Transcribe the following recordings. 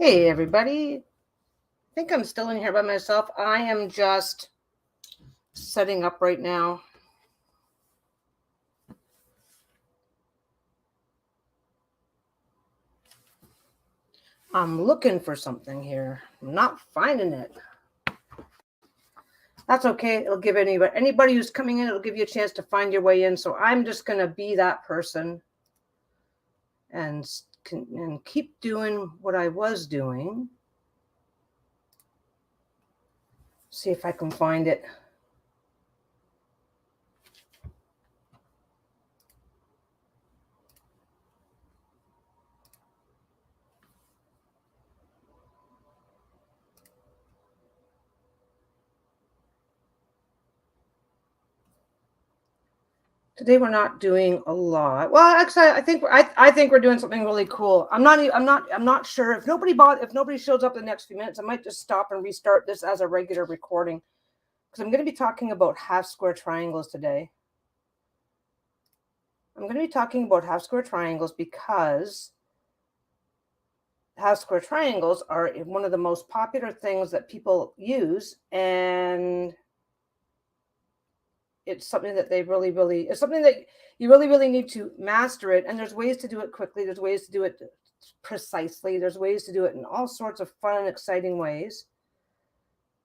Hey, everybody. I think I'm still in here by myself. I am just setting up right now. I'm looking for something here. I'm not finding it. That's okay. It'll give anybody who's coming in, it'll give you a chance to find your way in. So I'm just going to be that person and keep doing what I was doing. See if I can find it. Today we're not doing a lot. Well, actually, I think we're doing something really cool. I'm not sure if nobody shows up in the next few minutes. I might just stop and restart this as a regular recording because I'm going to be talking about half square triangles today. I'm going to be talking about half square triangles because half square triangles are one of the most popular things that people use, and it's something that it's something that you really need to master it. And there's ways to do it quickly. There's ways to do it precisely. There's ways to do it in all sorts of fun and exciting ways.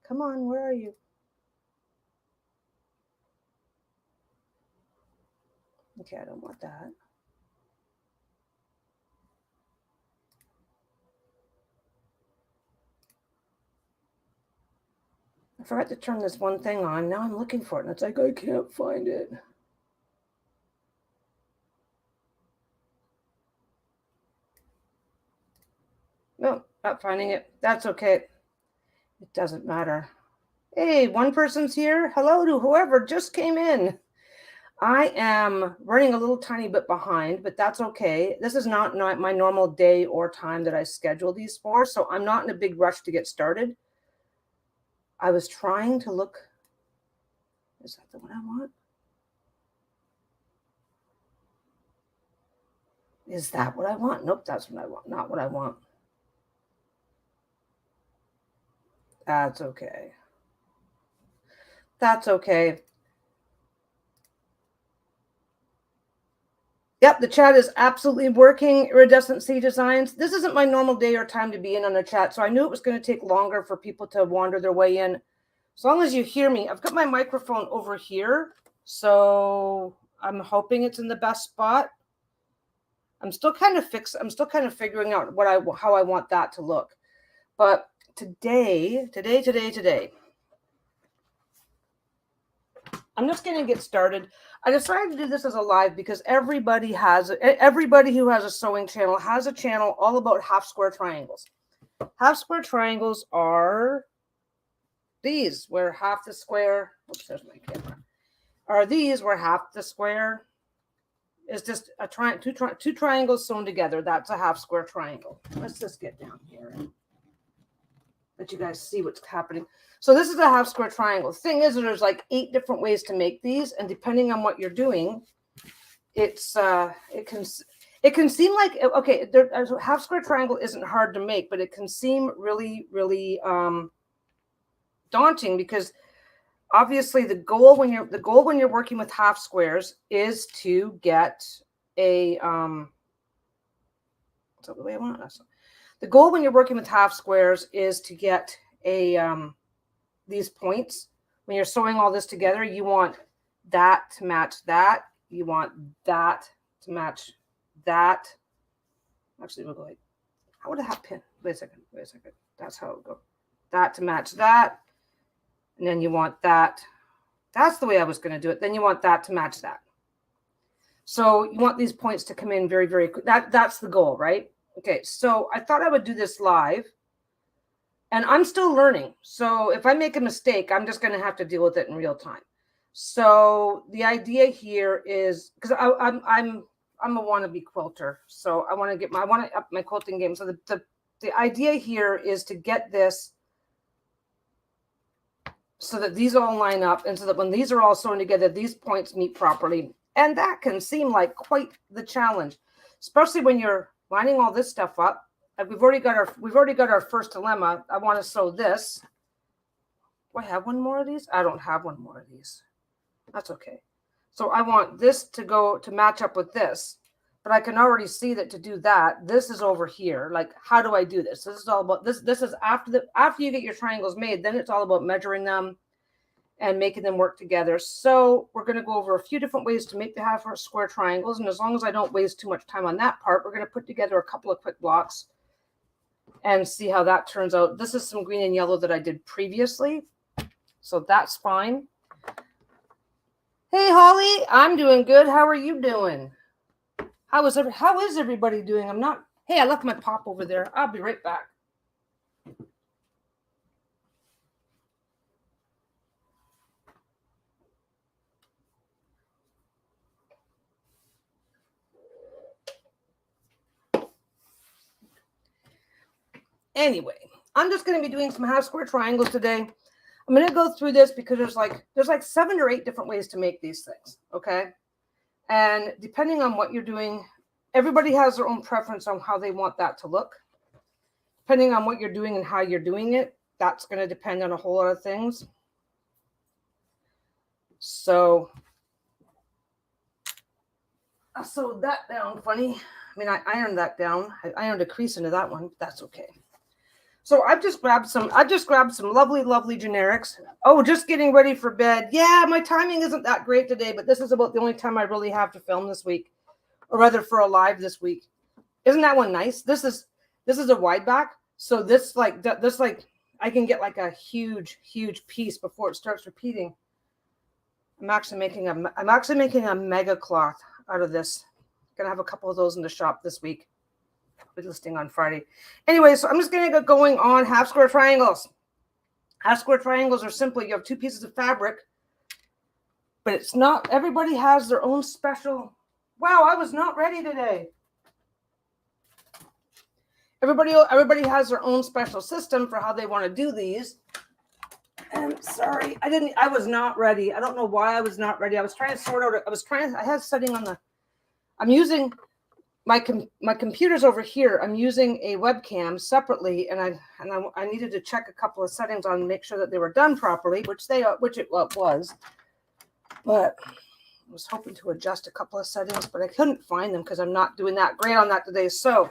Come on, where are you? Okay, I don't want that. I forgot to turn this one thing on. Now I'm looking for it, and it's like I can't find it. No, not finding it. That's okay. It doesn't matter. Hey, one person's here. Hello to whoever just came in. I am running a little tiny bit behind, but that's okay. This is not my normal day or time that I schedule these for, so I'm not in a big rush to get started. I was trying to look. Is that the one I want? Is that what I want? Nope, that's what I want. Not what I want. That's okay. That's okay. Yep, the chat is absolutely working. Iridescent Sea Designs. This isn't my normal day or time to be in on the chat, so I knew it was going to take longer for people to wander their way in. As long as you hear me, I've got my microphone over here, so I'm hoping it's in the best spot. I'm still kind of figuring out how I want that to look. But today, I'm just going to get started. I decided to do this as a live because everybody who has a sewing channel has a channel all about half square triangles. Half square triangles are these, where half the square, oops, there's my camera, are these where half the square is just two triangles sewn together. That's a half square triangle. Let's just get down here and let you guys see what's happening. So this is a half square triangle. The thing is, there's like 8 different ways to make these, and depending on what you're doing, it can seem like, okay, a half square triangle isn't hard to make, but it can seem really daunting because obviously the goal when you're working with half squares is to get a what's that the way I want it? The goal when you're working with half squares is to get these points. When you're sewing all this together, you want that to match that. You want that to match that. Actually, we'll go like, how would I have pin? Wait a second. That's how it would go. That to match that. And then you want that. That's the way I was going to do it. Then you want that to match that. So you want these points to come in very, very quick. That's the goal, right? Okay, so I thought I would do this live. And I'm still learning. So if I make a mistake, I'm just going to have to deal with it in real time. So the idea here is, because I'm a wannabe quilter, so I want to up my quilting game. So the idea here is to get this so that these all line up, and so that when these are all sewn together, these points meet properly. And that can seem like quite the challenge, especially when you're lining all this stuff up we've already got our first dilemma. I want to sew this. Do I have one more of these? I don't have one more of these. That's okay. So I want this to match up with this, but I can already see that to do that, this is over here. Like, how do I do this? This is all about this. This is after you get your triangles made, then it's all about measuring them and making them work together. So we're going to go over a few different ways to make the half square triangles. And as long as I don't waste too much time on that part, we're going to put together a couple of quick blocks and see how that turns out. This is some green and yellow that I did previously, so that's fine. Hey, Holly, I'm doing good. How are you doing? How is everybody doing? Hey, I left my pop over there. I'll be right back. Anyway, I'm just going to be doing some half square triangles today. I'm going to go through this because there's like 7 or 8 different ways to make these things, okay? And depending on what you're doing, everybody has their own preference on how they want that to look. Depending on what you're doing and how you're doing it, that's going to depend on a whole lot of things. So I sewed that down funny. I mean, I ironed that down. I ironed a crease into that one, but that's okay. So I've just grabbed some lovely, lovely generics. Oh, just getting ready for bed. Yeah, my timing isn't that great today, but this is about the only time I really have to film this week, or rather for a live this week. Isn't that one nice? This is a wide back. So this I can get like a huge, huge piece before it starts repeating. I'm actually making a mega cloth out of this. Gonna have a couple of those in the shop this week. I'll be listing on Friday. Anyway, so I'm just gonna get going on half square triangles. Half square triangles are simply, you have 2 pieces of fabric, but it's not, everybody has their own special. Wow, I was not ready today. Everybody has their own special system for how they want to do these. And sorry, I was not ready. I don't know why I was not ready. I was trying to sort out, I had setting on I'm using my computer's over here. I'm using a webcam separately, and I needed to check a couple of settings on, make sure that they were done properly, which it was. But I was hoping to adjust a couple of settings, but I couldn't find them because I'm not doing that great on that today. So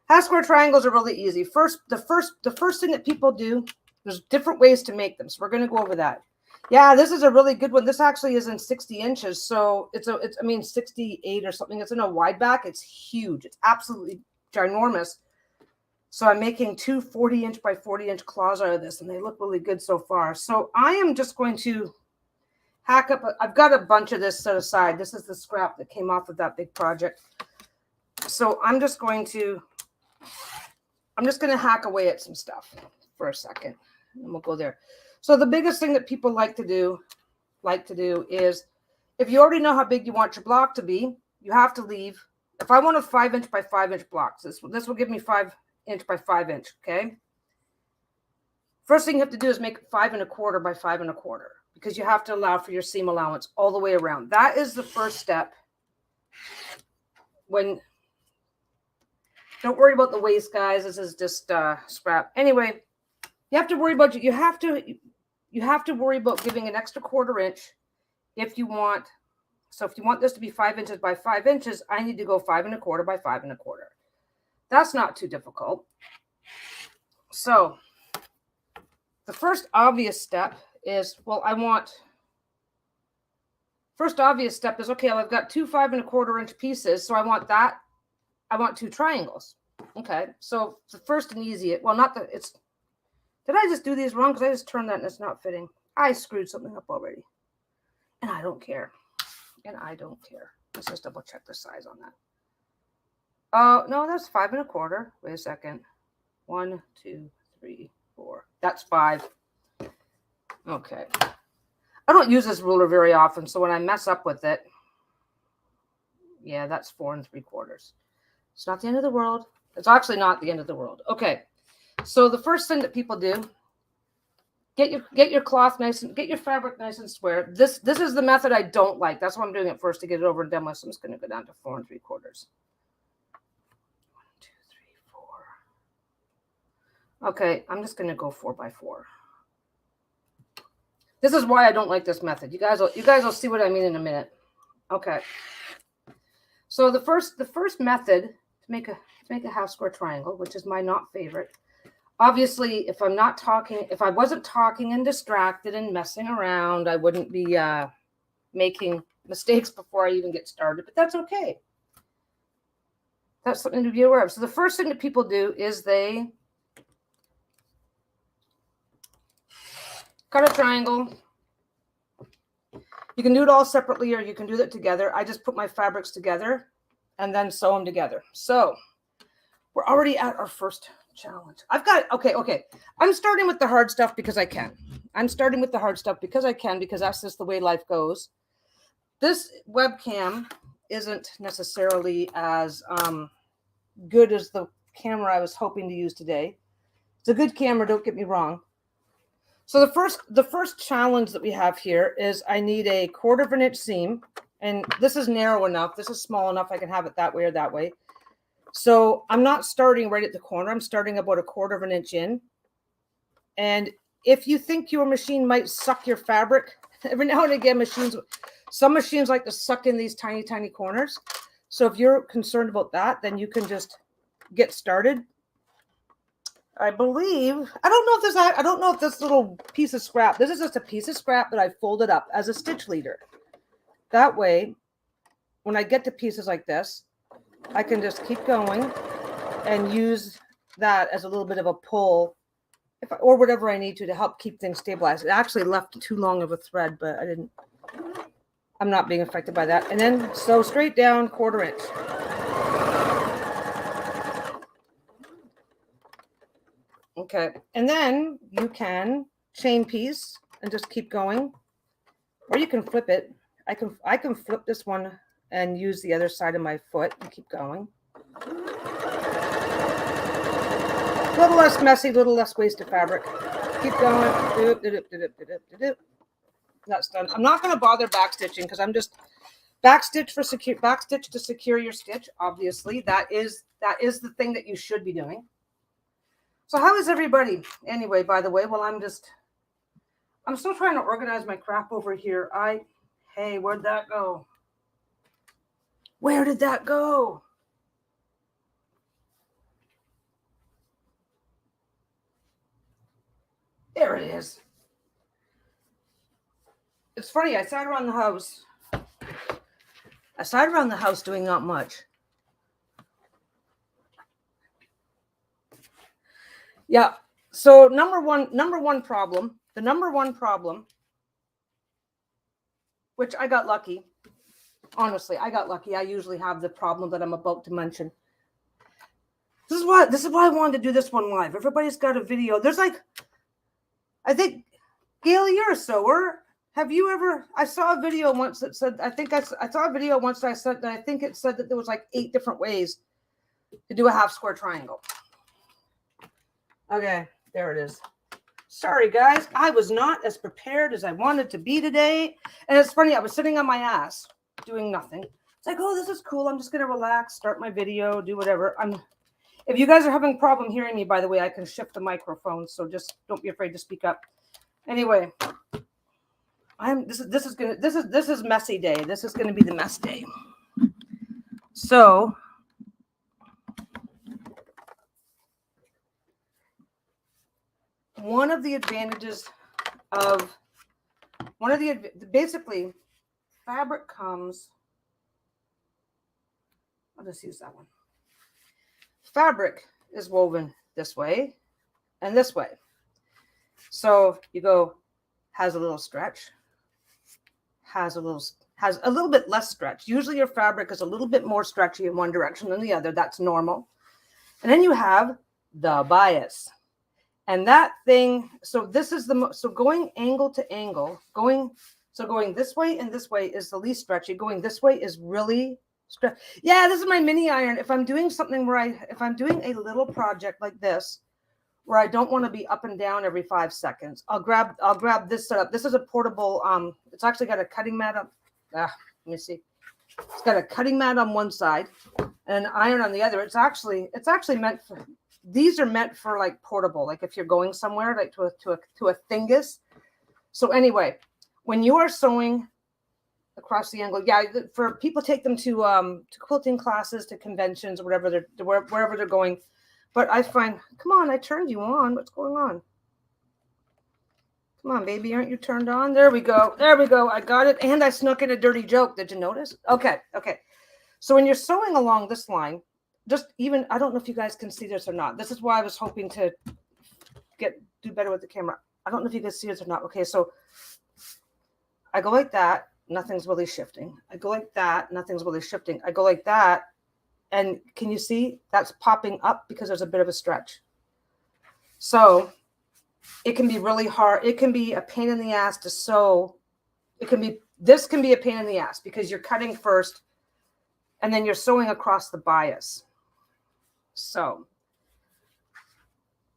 half square triangles are really easy. The first thing that people do, there's different ways to make them. So we're going to go over that. Yeah, this is a really good one. This actually is in 60 inches. So it's 68 or something. It's in a wide back. It's huge. It's absolutely ginormous. So I'm making 2 40-inch by 40-inch claws out of this, and they look really good so far. So I am just going to hack up. I've got a bunch of this set aside. This is the scrap that came off of that big project. So I'm just going to hack away at some stuff for a second, and we'll go there. So the biggest thing that people like to do is, if you already know how big you want your block to be, you have to leave. If I want a 5-inch by 5-inch block, this will give me 5-inch by 5-inch. Okay. First thing you have to do is make 5 1/4 by 5 1/4, because you have to allow for your seam allowance all the way around. That is the first step. Don't worry about the waist, guys. This is just scrap. Anyway, you have to worry about giving an extra 1/4 inch if you want. So if you want this to be 5 inches by 5 inches, I need to go 5 1/4 by 5 1/4. That's not too difficult. So the first obvious step is, okay, I've got 2 5 1/4 inch pieces. So I want 2 triangles. Okay. So the first and easiest, did I just do these wrong? Because I just turned that and it's not fitting. I screwed something up already. And I don't care. Let's just double check the size on that. Oh, no, that's 5 1/4. Wait a second. 1, 2, 3, 4. That's 5. Okay. I don't use this ruler very often, so when I mess up with it, yeah, that's 4 3/4. It's not the end of the world. It's actually not the end of the world. Okay. So the first thing that people do, get your cloth get your fabric nice and square. This is the method I don't like. That's why I'm doing it first, to get it over and done with. So I'm just going to go down to 4 3/4. 1, 2, 3, 4. Okay, I'm just going to go 4x4. This is why I don't like this method. You guys will see what I mean in a minute. Okay. So the first method to make a half square triangle, which is my not favorite. Obviously, if I wasn't talking and distracted and messing around, I wouldn't be making mistakes before I even get started, but that's okay. That's something to be aware of. So the first thing that people do is they cut a triangle. You can do it all separately or you can do it together. I just put my fabrics together and then sew them together. So we're already at our first challenge. Okay. I'm starting with the hard stuff because I can. Because that's just the way life goes. This webcam isn't necessarily as good as the camera I was hoping to use today. It's a good camera, don't get me wrong. So the first challenge that we have here is I need a 1/4 of an inch seam, and this is narrow enough. This is small enough. I can have it that way or that way. So I'm not starting right at the corner. I'm starting about a 1/4 of an inch in. And if you think your machine might suck your fabric, every now and again, some machines like to suck in these tiny, tiny corners. So if you're concerned about that, then you can just get started. I believe, I don't know if this little piece of scrap, this is just a piece of scrap that I folded up as a stitch leader. That way, when I get to pieces like this, I can just keep going and use that as a little bit of a pull or whatever I need to help keep things stabilized. It actually left too long of a thread, but I'm not being affected by that. And then sew straight down 1/4 inch. Okay, and then you can chain piece and just keep going, or you can flip it. I can flip this one and use the other side of my foot and keep going. A little less messy, a little less wasted fabric. Keep going. That's done. I'm not going to bother backstitching because I'm just backstitch to secure your stitch. Obviously, that is the thing that you should be doing. So how is everybody? Anyway, by the way, well, I'm still trying to organize my crap over here. Hey, where'd that go? Where did that go? There it is. It's funny, I sat around the house doing not much. Yeah. So the number one problem, which I got lucky. Honestly, I got lucky. I usually have the problem that I'm about to mention. This is why I wanted to do this one live. Everybody's got a video. There's I think, Gail, you're a sewer. Have you ever? I saw a video once that said. I saw a video once that I said that I think it said that there was like 8 different ways to do a half square triangle. Okay, there it is. Sorry, guys. I was not as prepared as I wanted to be today. And it's funny, I was sitting on my ass doing nothing. It's like, oh, this is cool. I'm just going to relax, start my video, do whatever. If you guys are having a problem hearing me, by the way, I can shift the microphone. So just don't be afraid to speak up. Anyway, this is messy day. This is going to be the mess day. So basically fabric comes, I'll just use that one. Fabric is woven this way and this way. So you go, has a little stretch, has a little bit less stretch. Usually your fabric is a little bit more stretchy in one direction than the other. That's normal. And then you have the bias. And that thing, so this is going angle to angle, going this way and this way is the least stretchy. Going this way is really stretchy. Yeah, this is my mini iron. If I'm doing something if I'm doing a little project like this, where I don't want to be up and down every 5 seconds, I'll grab this setup. This is a portable, it's actually got a cutting mat up. Let me see. It's got a cutting mat on one side and an iron on the other. It's actually meant for, these are meant for like portable, like if you're going somewhere, like to a thingus. So anyway, when you are sewing across the angle, yeah, for people take them to quilting classes, to conventions, wherever they're going. But I find, come on, I turned you on. What's going on? Come on, baby, aren't you turned on? There we go. There we go. I got it. And I snuck in a dirty joke. Did you notice? Okay. So when you're sewing along this line, just even, I don't know if you guys can see this or not. This is why I was hoping to do better with the camera. I don't know if you can see this or not. Okay, so I go like that. Nothing's really shifting. I go like that. Nothing's really shifting. I go like that. And can you see that's popping up because there's a bit of a stretch. So it can be really hard. It can be a pain in the ass to sew. This can be a pain in the ass because you're cutting first and then you're sewing across the bias. So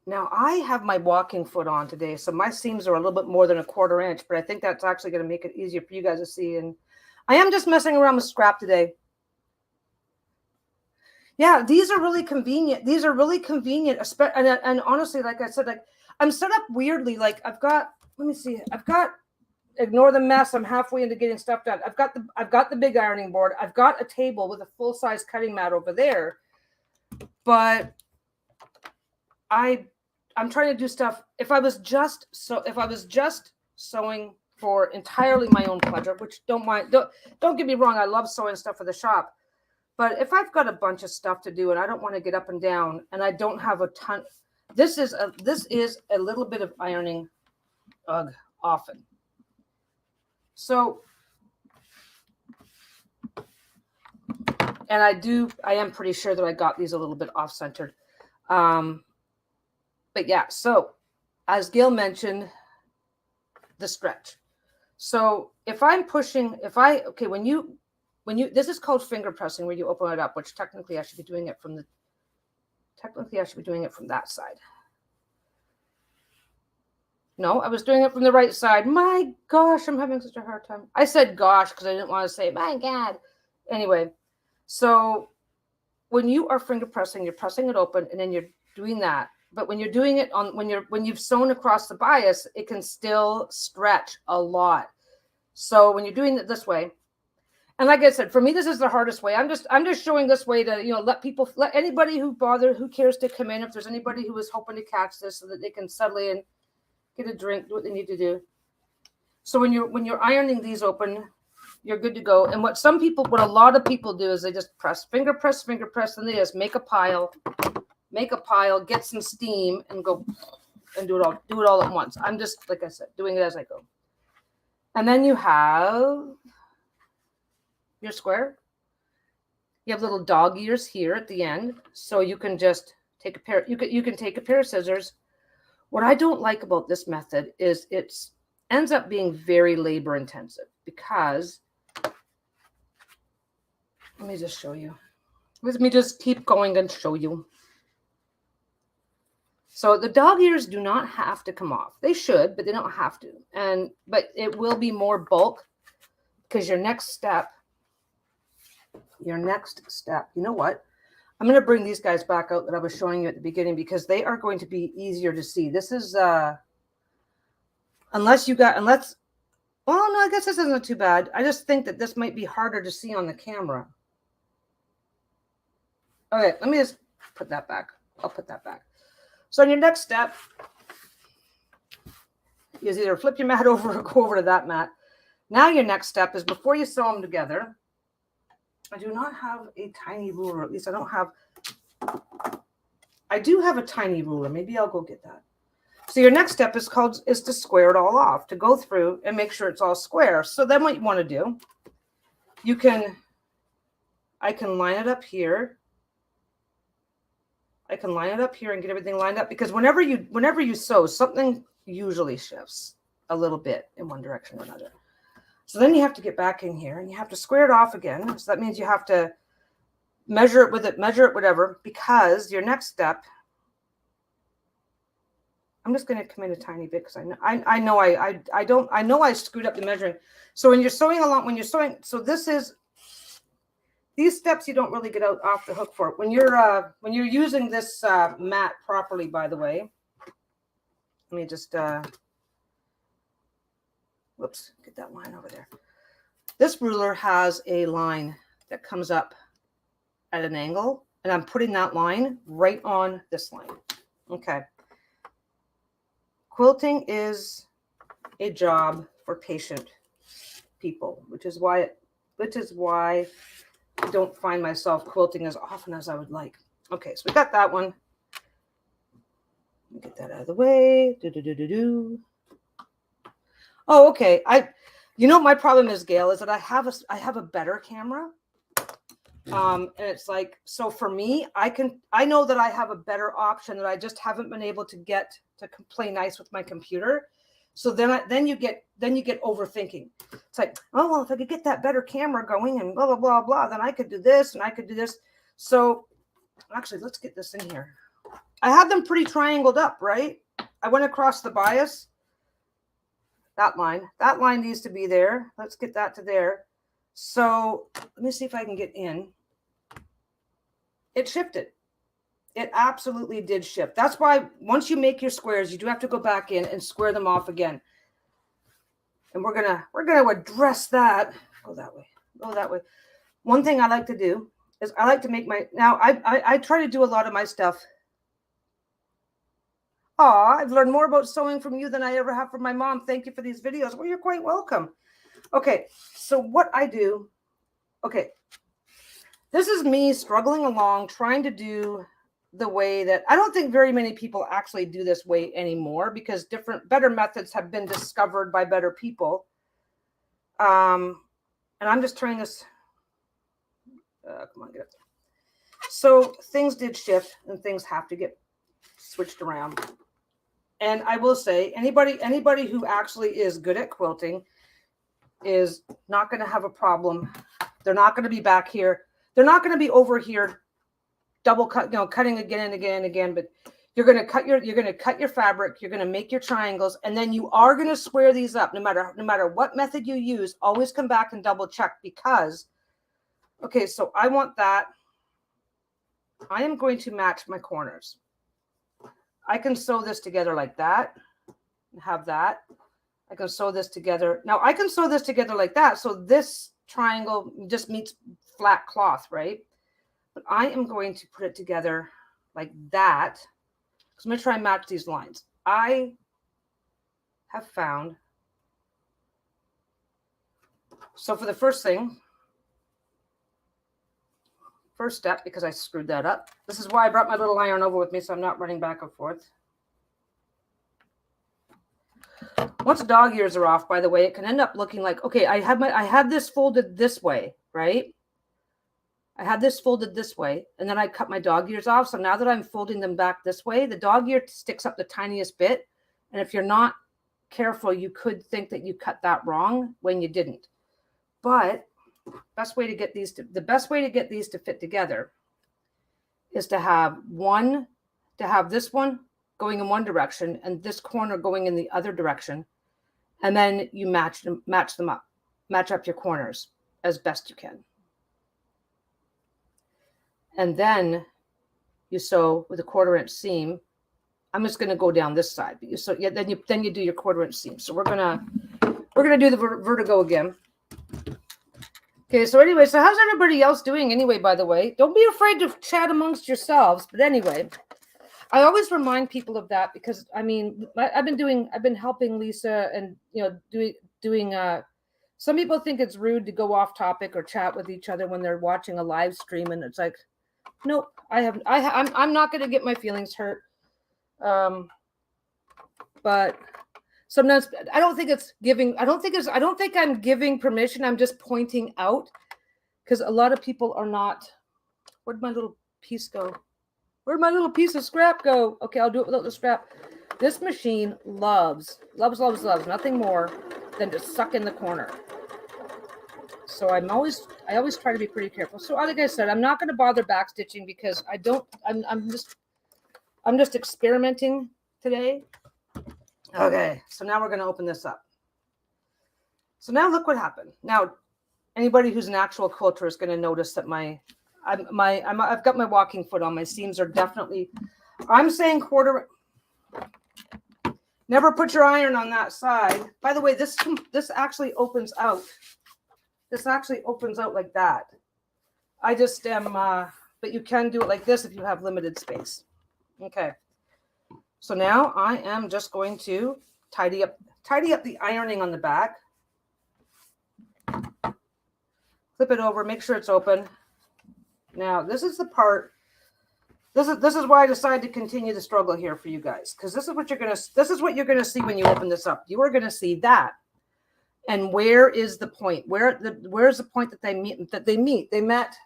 now I have my walking foot on today. So my seams are a little bit more than a 1/4 inch, but I think that's actually going to make it easier for you guys to see. And I am just messing around with scrap today. Yeah, these are really convenient. These are really convenient. And honestly, like I said, like I'm set up weirdly. Like I've got, let me see. I've got, ignore the mess. I'm halfway into getting stuff done. I've got the big ironing board. I've got a table with a full-size cutting mat over there. But I'm trying to do stuff. If I was just sewing for entirely my own pleasure, which don't get me wrong, I love sewing stuff for the shop. But if I've got a bunch of stuff to do and I don't want to get up and down and I don't have a ton, this is a little bit of ironing often. So, and I am pretty sure that I got these a little bit off-centered. But yeah, so as Gail mentioned, the stretch. So if I'm pushing, when you, this is called finger pressing, where you open it up, which technically I should be doing it from that side. No, I was doing it from the right side. My gosh, I'm having such a hard time. I said gosh because I didn't want to say, my God. Anyway, so when you are finger pressing, you're pressing it open and then you're doing that. But when you're doing it when you've sewn across the bias, it can still stretch a lot. So when you're doing it this way, and like I said, for me, this is the hardest way. I'm just showing this way to, let anybody who cares to come in. If there's anybody who is hoping to catch this so that they can settle in, get a drink, do what they need to do. So when you're ironing these open, you're good to go. And what a lot of people do is they just finger press, and they just make a pile, get some steam, and go and do it all at once. I'm just, like I said, doing it as I go. And then you have your square. You have little dog ears here at the end, so you can just take a pair. You can take a pair of scissors. What I don't like about this method is it ends up being very labor intensive because, let me just show you. Let me just keep going and show you. So the dog ears do not have to come off. They should, but they don't have to. But it will be more bulk because your next step, you know what? I'm going to bring these guys back out that I was showing you at the beginning because they are going to be easier to see. This is, well, no, I guess this isn't too bad. I just think that this might be harder to see on the camera. Okay, let me just put that back. I'll put that back. So in your next step, you either flip your mat over or go over to that mat. Now your next step is before you sew them together. I do not have a tiny ruler. At least I do have a tiny ruler. Maybe I'll go get that. So your next step is to square it all off, to go through and make sure it's all square. So then what you want to do, I can line it up here. I can line it up here and get everything lined up because whenever you sew, something usually shifts a little bit in one direction or another. So then you have to get back in here and you have to square it off again. So that means you have to measure it, whatever, because your next step, I'm just going to come in a tiny bit because I know I screwed up the measuring. So when you're sewing so this is these steps you don't really get out off the hook for. When you're using this mat properly, by the way, let me just whoops, get that line over there. This ruler has a line that comes up at an angle, and I'm putting that line right on this line. Okay. Quilting is a job for patient people, which is why I don't find myself quilting as often as I would like. Okay, so we got that one. Get that out of the way. Oh, okay. You know, my problem is, Gail, is that I have a better camera. And it's like, so for me, I know that I have a better option that I just haven't been able to get to play nice with my computer. So then you get overthinking. It's like, oh, well, if I could get that better camera going and blah, blah, blah, blah, then I could do this and I could do this. So actually, let's get this in here. I have them pretty triangled up, right? I went across the bias. That line needs to be there. Let's get that to there. So let me see if I can get in. It shifted. It absolutely did shift. That's why once you make your squares, you do have to go back in and square them off again. And we're gonna address that. Go that way. Go that way. One thing I like to do is I like to make my, now I try to do a lot of my stuff. Oh, I've learned more about sewing from you than I ever have from my mom. Thank you for these videos. Well, you're quite welcome. Okay, so what I do, okay, this is me struggling along, trying to do the way that I don't think very many people actually do this way anymore, because better methods have been discovered by better people. And I'm just trying this. Come on, get up there. So things did shift and things have to get switched around. And I will say, anybody who actually is good at quilting is not going to have a problem. They're not going to be back here. They're not going to be over here double cut, cutting again and again and again, but you're going to cut your fabric, you're going to make your triangles, and then you are going to square these up. No matter what method you use, always come back and double check, because okay, so I want that. I am going to match my corners. I can sew this together like that and have that. I can sew this together. Now I can sew this together like that. So this triangle just meets flat cloth, right? But I am going to put it together like that. So I'm going to try and match these lines. I have found. So for the first step, because I screwed that up. This is why I brought my little iron over with me, so I'm not running back and forth. Once dog ears are off, by the way, it can end up looking like, okay, I had this folded this way, right? I had this folded this way, and then I cut my dog ears off. So now that I'm folding them back this way, the dog ear sticks up the tiniest bit. And if you're not careful, you could think that you cut that wrong when you didn't. But the best way to get these to fit together is to have this one going in one direction and this corner going in the other direction. And then you match them up, match up your corners as best you can. And then you sew with a 1/4 inch seam. I'm just going to go down this side, but then you do your 1/4 inch seam. So we're gonna do the vertigo again. Okay, so anyway, so how's everybody else doing anyway, by the way? Don't be afraid to chat amongst yourselves. But anyway, I always remind people of that, because I mean, I've been helping Lisa, and doing some people think it's rude to go off topic or chat with each other when they're watching a live stream, and it's like, nope, I'm not going to get my feelings hurt. But sometimes I don't think I'm giving permission. I'm just pointing out, because a lot of people are not. Where'd my little piece go? Where'd my little piece of scrap go? Okay, I'll do it without the scrap. This machine loves nothing more than to suck in the corner. So I always try to be pretty careful. So like I said, I'm not going to bother back stitching, because I'm just experimenting today. Okay, so now we're going to open this up. So now look what happened. Now, Anybody who's an actual quilter is going to notice that I've got my walking foot on. My seams are definitely, I'm saying quarter. Never put your iron on that side. By the way, this actually opens out. This actually opens out like that. I just am, but you can do it like this if you have limited space. Okay. So now I am just going to tidy up the ironing on the back. Flip it over, make sure it's open. Now, this is the part. This is why I decided to continue the struggle here for you guys, because this is what you're gonna see when you open this up. You are gonna see that. And where is the point? Where's the point that they meet? They met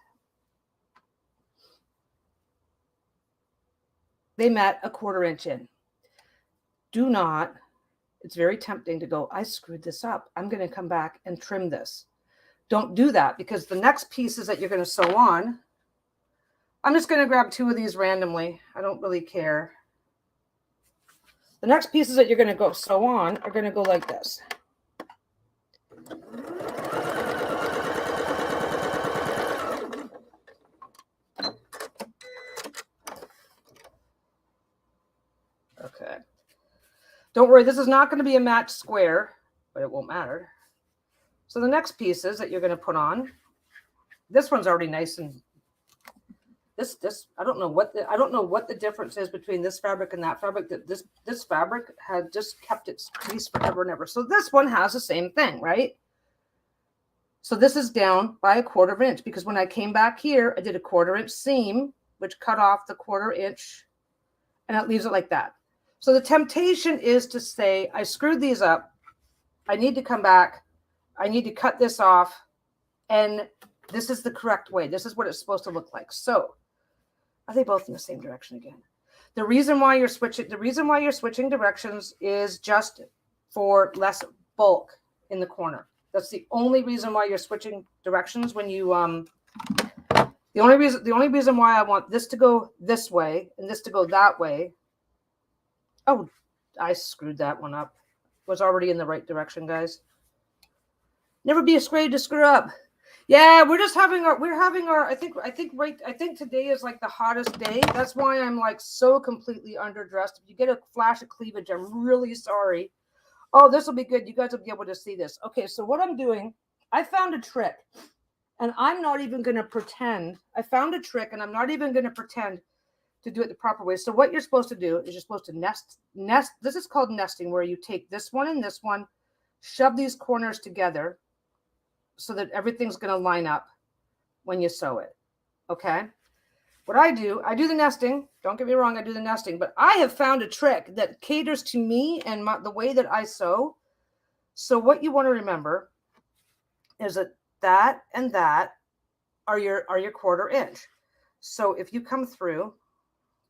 a 1/4 inch in. Do not. It's very tempting to go, I screwed this up. I'm going to come back and trim this. Don't do that, because the next pieces that you're going to sew on, I'm just going to grab 2 of these randomly. I don't really care. The next pieces that you're going to go sew on are going to go like this. Okay. Don't worry, this is not going to be a matched square, but it won't matter. So the next pieces that you're going to put on, this one's already nice, and this I don't know what the difference is between this fabric and that fabric. That this fabric had just kept its crease forever and ever. So this one has the same thing, right? So this is down by a 1/4 inch, because when I came back here, I did a 1/4 inch seam, which cut off the 1/4 inch, and it leaves it like that. So the temptation is to say, I screwed these up. I need to come back. I need to cut this off. And this is the correct way. This is what it's supposed to look like. So are they both in the same direction again? The reason why you're switching directions is just for less bulk in the corner. That's the only reason why you're switching directions. When you the only reason why I want this to go this way and this to go that way. Oh, I screwed that one up. Was already in the right direction, guys. Never be afraid to screw up. Yeah, I think today is like the hottest day. That's why I'm like so completely underdressed. If you get a flash of cleavage, I'm really sorry. Oh, this will be good. You guys will be able to see this. Okay, so what I'm doing, I found a trick, and I'm not even going to pretend. I found a trick, and I'm not even going to pretend to do it the proper way. So what you're supposed to do is you're supposed to nest. This is called nesting, where you take this one and this one, shove these corners together so that everything's going to line up when you sew it. Okay. What I do the nesting. Don't get me wrong, I do the nesting, but I have found a trick that caters to me and the way that I sew. So what you want to remember is that that and that are your 1/4 inch. So if you come through,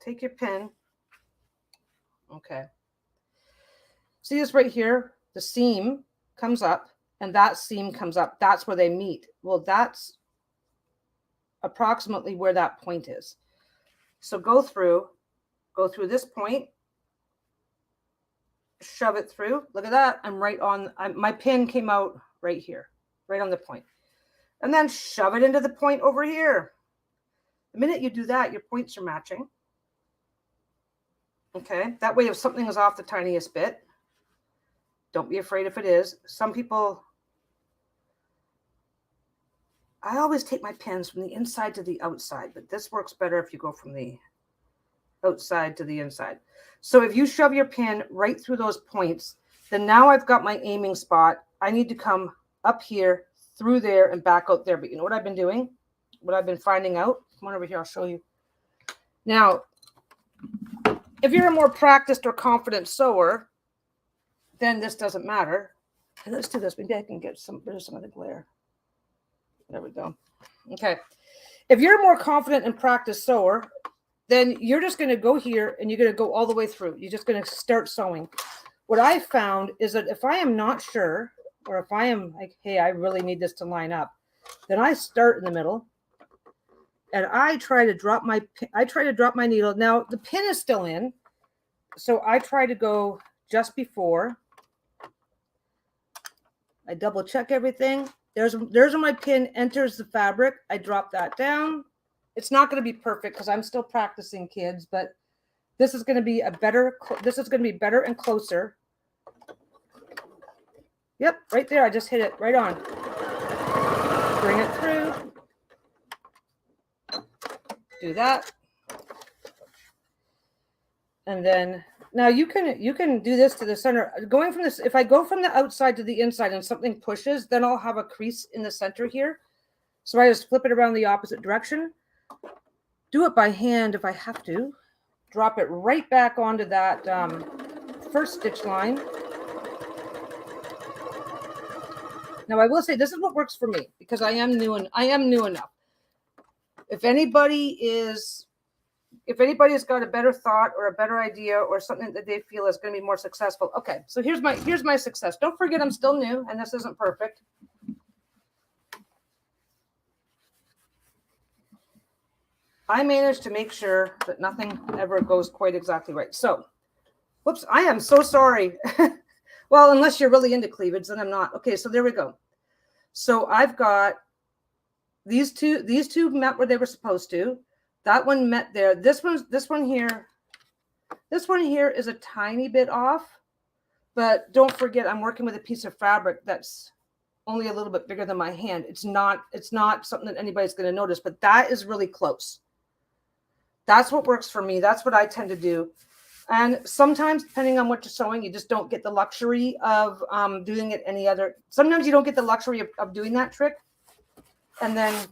take your pin. Okay. See this right here? The seam comes up and that seam comes up. That's where they meet. Well, that's approximately where that point is. So go through this point, shove it through. Look at that. I'm right on. My pin came out right here, right on the point. And then shove it into the point over here. The minute you do that, your points are matching. Okay. That way, if something is off the tiniest bit, don't be afraid if it is. Some people, I always take my pins from the inside to the outside, but this works better if you go from the outside to the inside. So if you shove your pin right through those points, then now I've got my aiming spot. I need to come up here, through there, and back out there. But you know what I've been doing? What I've been finding out? Come on over here, I'll show you. Now, if you're a more practiced or confident sewer, then this doesn't matter. Let's do this. Maybe I can get some of the glare. There we go. Okay. If you're a more confident and practiced sewer, then you're just going to go here and you're going to go all the way through. You're just going to start sewing. What I found is that if I am not sure, or if I am like, hey, I really need this to line up, then I start in the middle and I try to drop my needle. Now the pin is still in, so I try to go just before. I double check everything. There's where my pin enters the fabric. I drop that down. It's not going to be perfect because I'm still practicing, kids, but this is going to be better and closer. Yep, right there. I just hit it right on. Bring it through. Do that. And then now you can do this to the center. Going from this, if I go from the outside to the inside and something pushes, then I'll have a crease in the center here. So I just flip it around the opposite direction. Do it by hand if I have to. Drop it right back onto that first stitch line. Now I will say this is what works for me because I am new enough. If anybody's got a better thought or a better idea or something that they feel is going to be more successful. Okay, so here's my success. Don't forget I'm still new and this isn't perfect. I managed to make sure that nothing ever goes quite exactly right. So, whoops, I am so sorry. Well, unless you're really into cleavage, then I'm not. Okay, so there we go. So I've got these two met where they were supposed to. That one met there. This one here is a tiny bit off, but don't forget I'm working with a piece of fabric that's only a little bit bigger than my hand. It's not something that anybody's going to notice, but that is really close. That's what works for me. That's what I tend to do. And sometimes, depending on what you're sewing, you just don't get the luxury of doing it any other. Sometimes you don't get the luxury of doing that trick. And then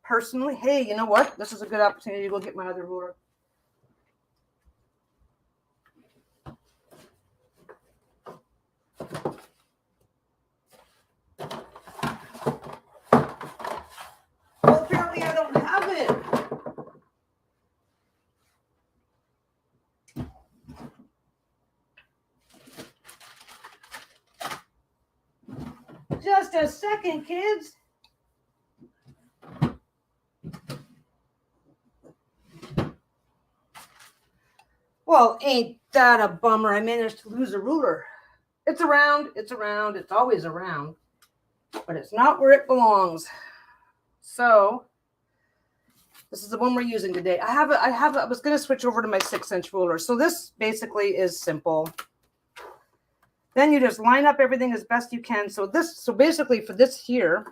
personally, hey, you know what? This is a good opportunity to go get my other ruler. Well, apparently I don't have it. Just a second, kids. Well, ain't that a bummer? I managed to lose a ruler. It's around. It's always around, but it's not where it belongs. So this is the one we're using today. I was going to switch over to my 6-inch ruler. So this basically is simple. Then you just line up everything as best you can. So basically for this here,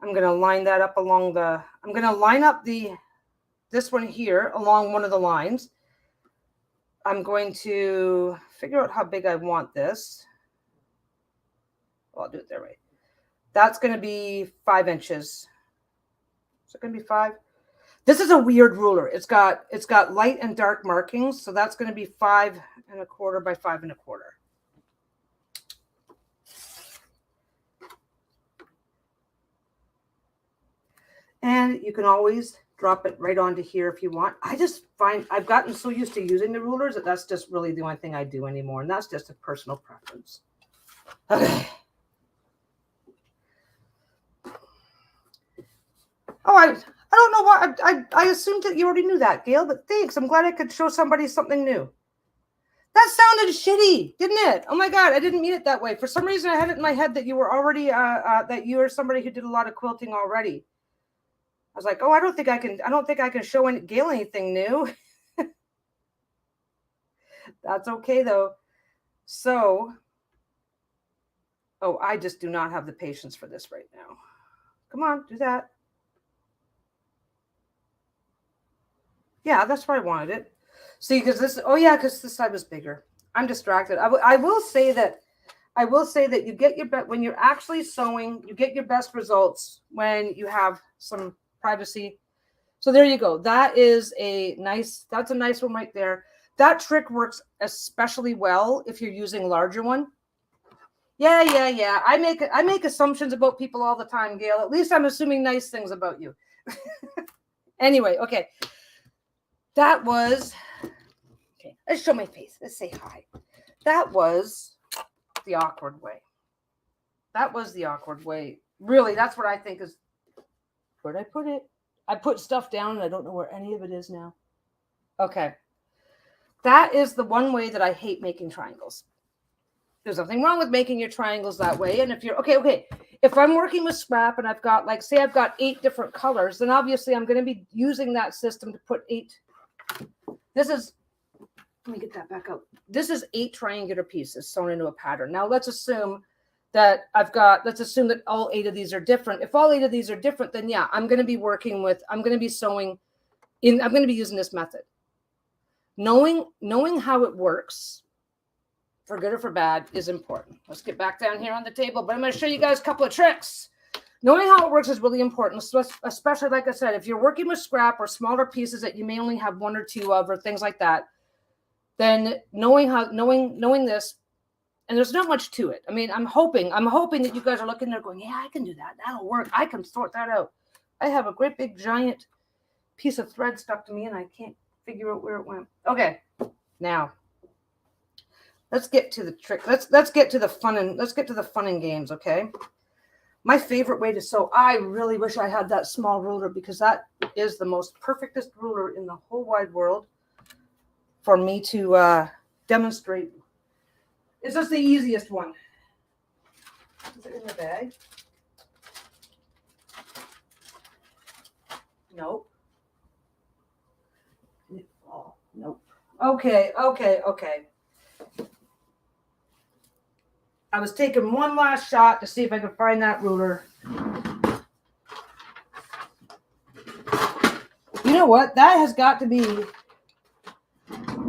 I'm going to line that up along I'm going to line up this one here along one of the lines. I'm going to figure out how big I want this. Well, I'll do it that way. That's going to be 5 inches. Is it going to be 5? This is a weird ruler. It's got light and dark markings. So that's going to be 5 1/4 by 5 1/4. And you can always drop it right onto here if you want. I just find I've gotten so used to using the rulers that that's just really the only thing I do anymore. And that's just a personal preference. Okay. Oh, I don't know why. I assumed that you already knew that, Gail, but thanks. I'm glad I could show somebody something new. That sounded shitty, didn't it? Oh my God, I didn't mean it that way. For some reason, I had it in my head that you were already, that you are somebody who did a lot of quilting already. I was like, oh, I don't think I can show Gail anything new. That's okay though. So, oh, I just do not have the patience for this right now. Come on, do that. Yeah, that's where I wanted it. See, because this side was bigger. I'm distracted. I will say that you get when you're actually sewing, you get your best results when you have some privacy. So there you go. That's a nice one right there. That trick works especially well if you're using a larger one. Yeah. I make assumptions about people all the time, Gail. At least I'm assuming nice things about you. Anyway, okay. That was okay. Let's show my face. Let's say hi. That was the awkward way. Really, that's what I think is. Where'd I put it? I put stuff down and I don't know where any of it is now. Okay. That is the one way that I hate making triangles. There's nothing wrong with making your triangles that way. And if you're okay, if I'm working with scrap and I've got, like, say I've got 8 different colors, then obviously I'm going to be using that system to put 8. This is, let me get that back out. This is 8 triangular pieces sewn into a pattern. Now let's assume that let's assume that all 8 of these are different. If all 8 of these are different, then yeah, I'm going to be using this method. Knowing how it works, for good or for bad, is important. Let's get back down here on the table, but I'm going to show you guys a couple of tricks. Knowing how it works is really important, especially, like I said, if you're working with scrap or smaller pieces that you may only have 1 or 2 of, or things like that, then knowing this, and there's not much to it. I mean, I'm hoping that you guys are looking there going, yeah, I can do that. That'll work. I can sort that out. I have a great big giant piece of thread stuck to me and I can't figure out where it went. Okay, now let's get to the trick. Let's get to the fun and games, okay? My favorite way to sew, I really wish I had that small ruler, because that is the most perfectest ruler in the whole wide world for me to demonstrate. It's just the easiest one. Is it in the bag? Nope. Oh, nope. Okay. I was taking one last shot to see if I could find that ruler. You know what? That has got to be,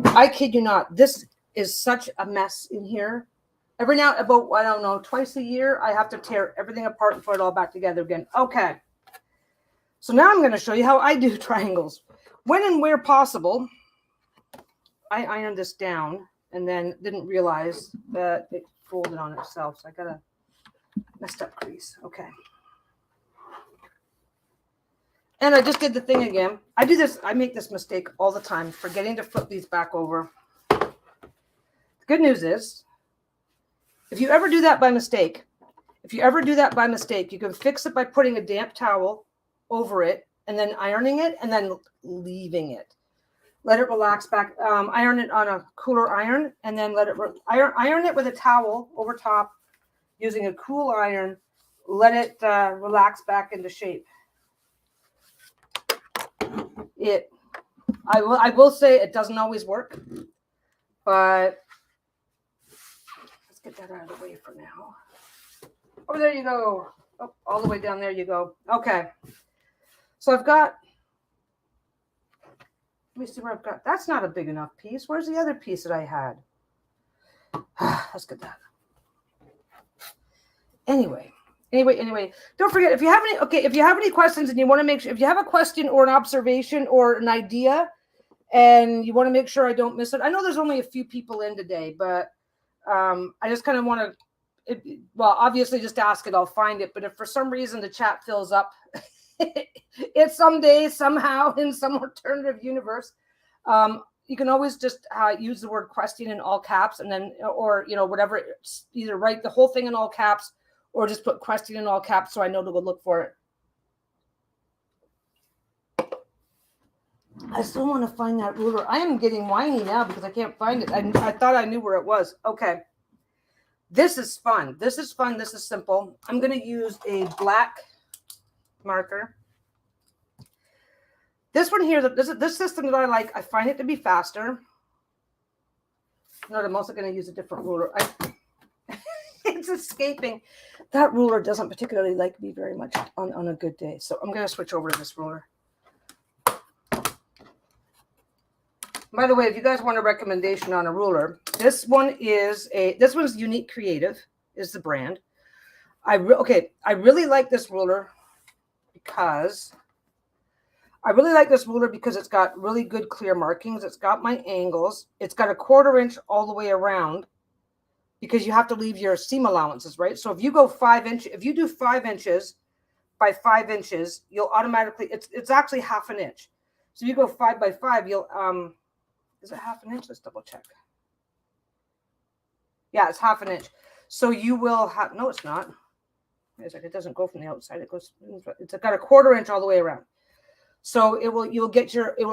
I kid you not, this is such a mess in here. Every now, about, I don't know, twice a year, I have to tear everything apart and put it all back together again. Okay. So now I'm going to show you how I do triangles. When and where possible, I ironed this down and then didn't realize that it folded on itself. So I got a messed up crease. Okay. And I just did the thing again. I make this mistake all the time, forgetting to flip these back over. The good news is, if you ever do that by mistake, you can fix it by putting a damp towel over it and then ironing it and then leaving it. Let it relax back. Iron it on a cooler iron and then let it iron it with a towel over top using a cool iron. Let it relax back into shape. I will say it doesn't always work, but let's get that out of the way for now. Oh, there you go. Oh, all the way down there you go. Okay. So I've got, let me see where I've got. That's not a big enough piece. Where's the other piece that I had? Let's get that. Anyway. Don't forget, if you have any questions and you want to make sure, if you have a question or an observation or an idea and you want to make sure I don't miss it. I know there's only a few people in today, but I just kind of want to, well, obviously just ask it, I'll find it. But if for some reason the chat fills up, it's someday, somehow, in some alternative universe, you can always just use the word question in all caps and then, or, whatever, either write the whole thing in all caps or just put question in all caps so I know to go look for it. I still want to find that ruler. I am getting whiny now because I can't find it. I thought I knew where it was. Okay. This is fun. This is simple. I'm going to use a black marker. This one here, this system that I like, I find it to be faster. No, I'm also going to use a different ruler. It's escaping. That ruler doesn't particularly like me very much on a good day. So I'm going to switch over to this ruler. By the way, if you guys want a recommendation on a ruler, this one's Unique Creative is the brand. I really like this ruler because it's got really good clear markings. It's got my angles. It's got a 1/4 inch all the way around, because you have to leave your seam allowances, right? So if you go 5 inches, if you do 5 inches by 5 inches, you'll automatically, it's actually 1/2 inch. So if you go 5 by 5, you'll, is it 1/2 inch? Let's double check. Yeah, it's 1/2 inch. So you will have, no, it's not. It doesn't go from the outside. It's got a 1/4 inch all the way around. So it will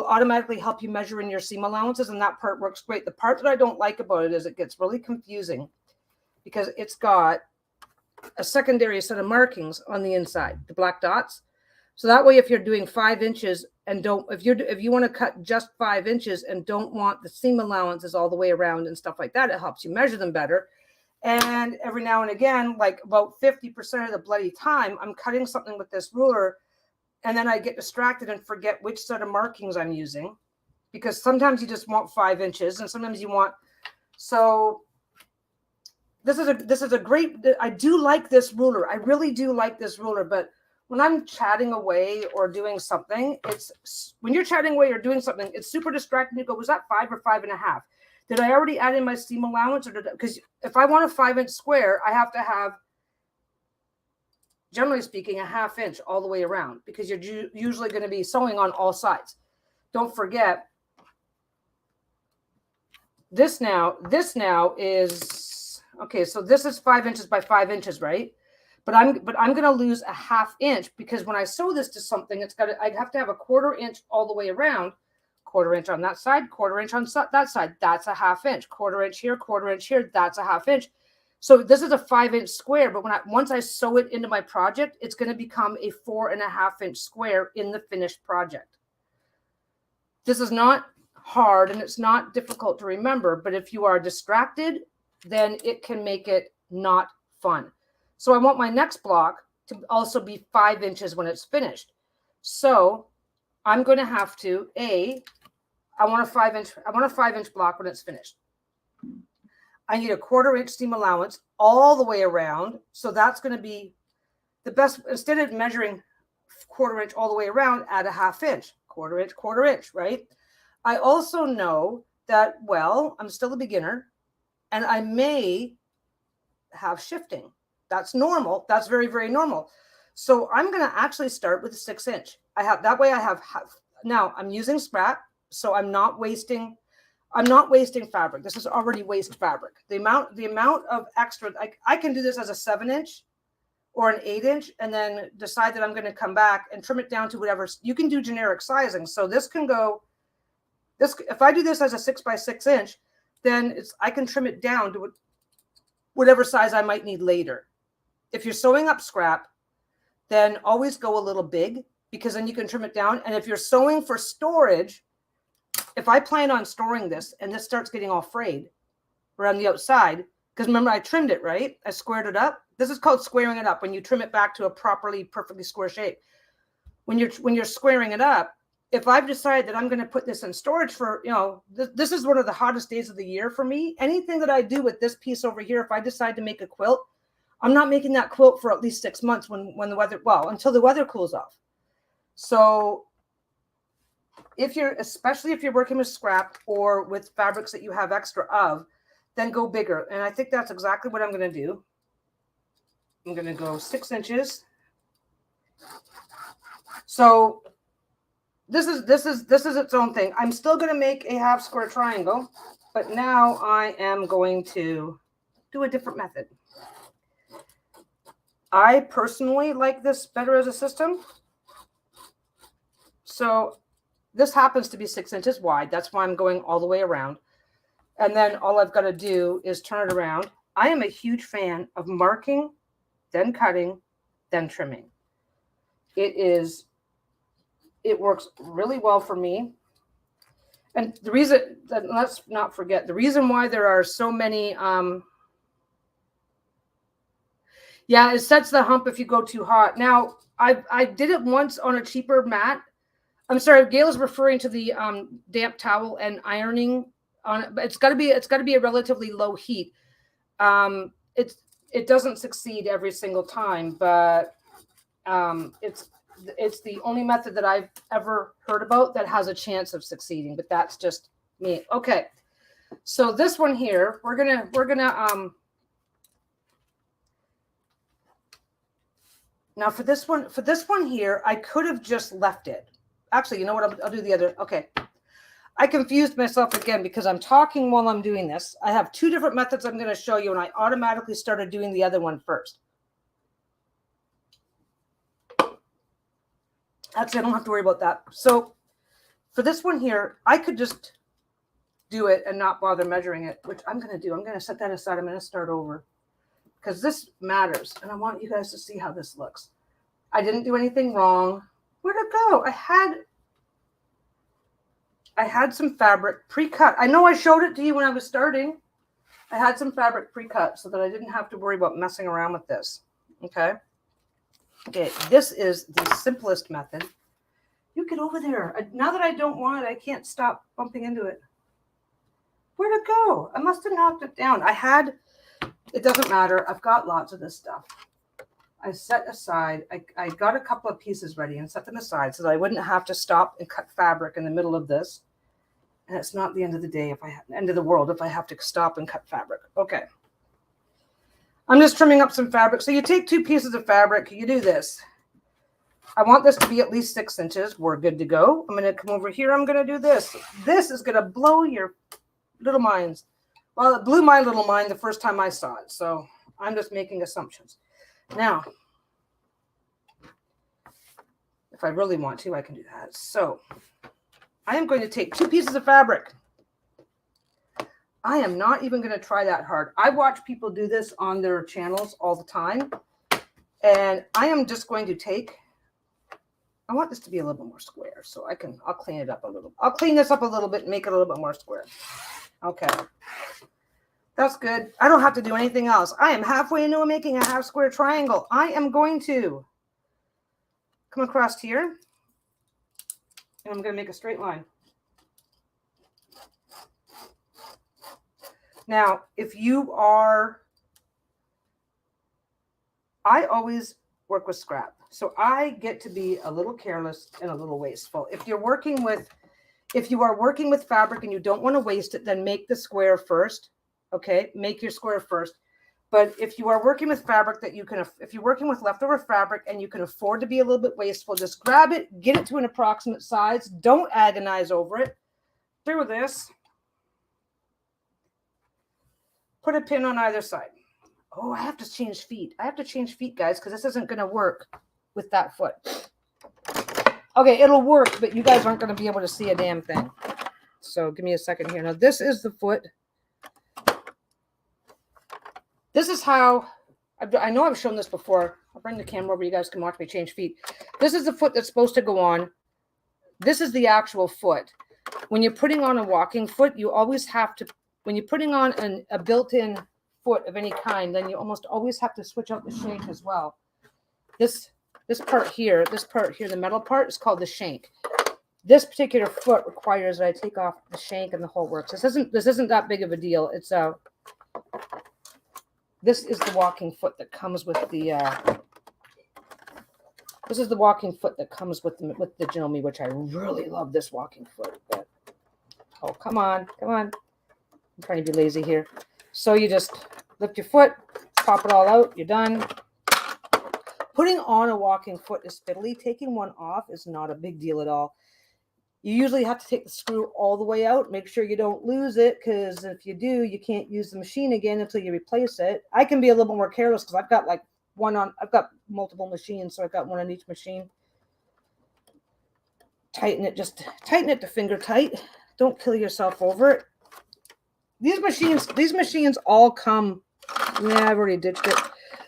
automatically help you measure in your seam allowances, and that part works great. The part that I don't like about it is it gets really confusing because it's got a secondary set of markings on the inside, the black dots. So that way, if you're doing 5 inches and if you want to cut just 5 inches and don't want the seam allowances all the way around and stuff like that, it helps you measure them better. And every now and again, like about 50% of the bloody time, I'm cutting something with this ruler, and then I get distracted and forget which set of markings I'm using, because sometimes you just want 5 inches and sometimes you want, so this is a great, I do like this ruler. I really do like this ruler, but when I'm chatting away or doing something, when you're chatting away or doing something, it's super distracting. You go, was that 5 or 5.5? Did I already add in my seam allowance? Because if I want a 5-inch square, I have to have, generally speaking, a 1/2 inch all the way around, because you're usually going to be sewing on all sides. Don't forget, this now is, okay, so this is 5 inches by 5 inches, right? But I'm going to lose a 1/2 inch, because when I sew this to something, I have to have a 1/4 inch all the way around, 1/4 inch on that side, 1/4 inch on that side. That's a 1/2 inch, 1/4 inch here, 1/4 inch here. That's a 1/2 inch. So this is a 5-inch square, but once I sew it into my project, it's going to become a 4.5 inch square in the finished project. This is not hard and it's not difficult to remember, but if you are distracted, then it can make it not fun. So I want my next block to also be 5 inches when it's finished. So I'm going to have to, I want a 5-inch block when it's finished. I need a 1/4 inch seam allowance all the way around. So that's going to be the best. Instead of measuring 1/4 inch all the way around, add a 1/2 inch, 1/4 inch, 1/4 inch, right? I also know that, well, I'm still a beginner and I may have shifting. That's normal. That's very, very normal. So I'm going to actually start with a 6 inch. Now I'm using scrap, so I'm not wasting fabric. This is already waste fabric. The amount of extra, I can do this as a 7 inch or an 8 inch and then decide that I'm going to come back and trim it down to whatever. You can do generic sizing. So this can go, if I do this as a 6 by 6 inch, then I can trim it down to whatever size I might need later. If you're sewing up scrap, then always go a little big, because then you can trim it down. And if you're sewing for storage, if I plan on storing this and this starts getting all frayed around the outside, because remember I trimmed it, right? I squared it up. This is called squaring it up, when you trim it back to a perfectly square shape. When you're squaring it up, if I've decided that I'm going to put this in storage for, this is one of the hottest days of the year for me. Anything that I do with this piece over here, if I decide to make a quilt, I'm not making that quilt for at least 6 months when the weather, until the weather cools off. So especially if you're working with scrap or with fabrics that you have extra of, then go bigger. And I think that's exactly what I'm going to do. I'm going to go 6 inches. So this is its own thing. I'm still going to make a 1/2 square triangle, but now I am going to do a different method. I personally like this better as a system. So this happens to be 6 inches wide. That's why I'm going all the way around. And then all I've got to do is turn it around. I am a huge fan of marking, then cutting, then trimming. It works really well for me. And the reason, let's not forget, the reason why there are so many, it sets the hump if you go too hot. Now, I did it once on a cheaper mat. I'm sorry, Gail is referring to the damp towel and ironing on it, but it's got to be a relatively low heat. It doesn't succeed every single time, but it's the only method that I've ever heard about that has a chance of succeeding, but that's just me. Okay. So this one here, we're gonna now for this one here, I could have just left it. Actually, you know what? I'll do the other. Okay. I confused myself again because I'm talking while I'm doing this. I have 2 different methods I'm going to show you, and I automatically started doing the other one first. Actually, I don't have to worry about that. So for this one here, I could just do it and not bother measuring it, which I'm going to do. I'm going to set that aside. I'm going to start over. because this matters. And I want you guys to see how this looks. I didn't do anything wrong. Where'd it go? I had some fabric pre-cut. I know I showed it to you when I was starting. I had some fabric pre-cut so that I didn't have to worry about messing around with this. Okay. Okay, this is the simplest method. You get over there. Now that I don't want it, I can't stop bumping into it. Where'd it go? I must have knocked it down. It doesn't matter. I've got lots of this stuff. I set aside, I got a couple of pieces ready and set them aside so that I wouldn't have to stop and cut fabric in the middle of this. And it's not the end of the day end of the world if I have to stop and cut fabric. Okay. I'm just trimming up some fabric. So you take 2 pieces of fabric, you do this. I want this to be at least 6 inches. We're good to go. I'm going to come over here. I'm going to do this. This is going to blow your little minds. Well, it blew my little mind the first time I saw it. So I'm just making assumptions. Now, if I really want to, I can do that. So I am going to take 2 pieces of fabric. I am not even going to try that hard. I watch people do this on their channels all the time. And I am just going to take, I want this to be a little bit more square. So I'll clean it up a little. I'll clean this up a little bit and make it a little bit more square. Okay. That's good. I don't have to do anything else. I am halfway into making a half square triangle. I am going to come across here. And I'm going to make a straight line. Now, I always work with scrap. So I get to be a little careless and a little wasteful. If you are working with fabric and you don't want to waste it, then make the square first. Okay, make your square first. But if you are working with fabric if you're working with leftover fabric and you can afford to be a little bit wasteful, just grab it, get it to an approximate size. Don't agonize over it. Do this. Put a pin on either side. Oh, I have to change feet. I have to change feet, guys, because this isn't going to work with that foot. Okay, it'll work, but you guys aren't going to be able to see a damn thing. So give me a second here. Now, this is the foot. This is how, I know I've shown this before. I'll bring the camera over. You guys can watch me change feet. This is the foot that's supposed to go on. This is the actual foot. When you're putting on a walking foot, you always have to, when you're putting on a built-in foot of any kind, then you almost always have to switch out the shank as well. This part here, the metal part is called the shank. This particular foot requires that I take off the shank and the whole works. This isn't that big of a deal. This is the walking foot that comes with the this is the walking foot that comes with the Jinomi, which I really love this walking foot. But, oh, come on. I'm trying to be lazy here. So you just lift your foot, pop it all out, you're done. Putting on a walking foot is fiddly. Taking one off is not a big deal at all. You usually have to take the screw all the way out. Make sure you don't lose it, because if you do, you can't use the machine again until you replace it. I can be a little bit more careless because I've got I've got multiple machines, so I've got one on each machine. Tighten it to finger tight. Don't kill yourself over it. These machines all come, yeah, I've already ditched it.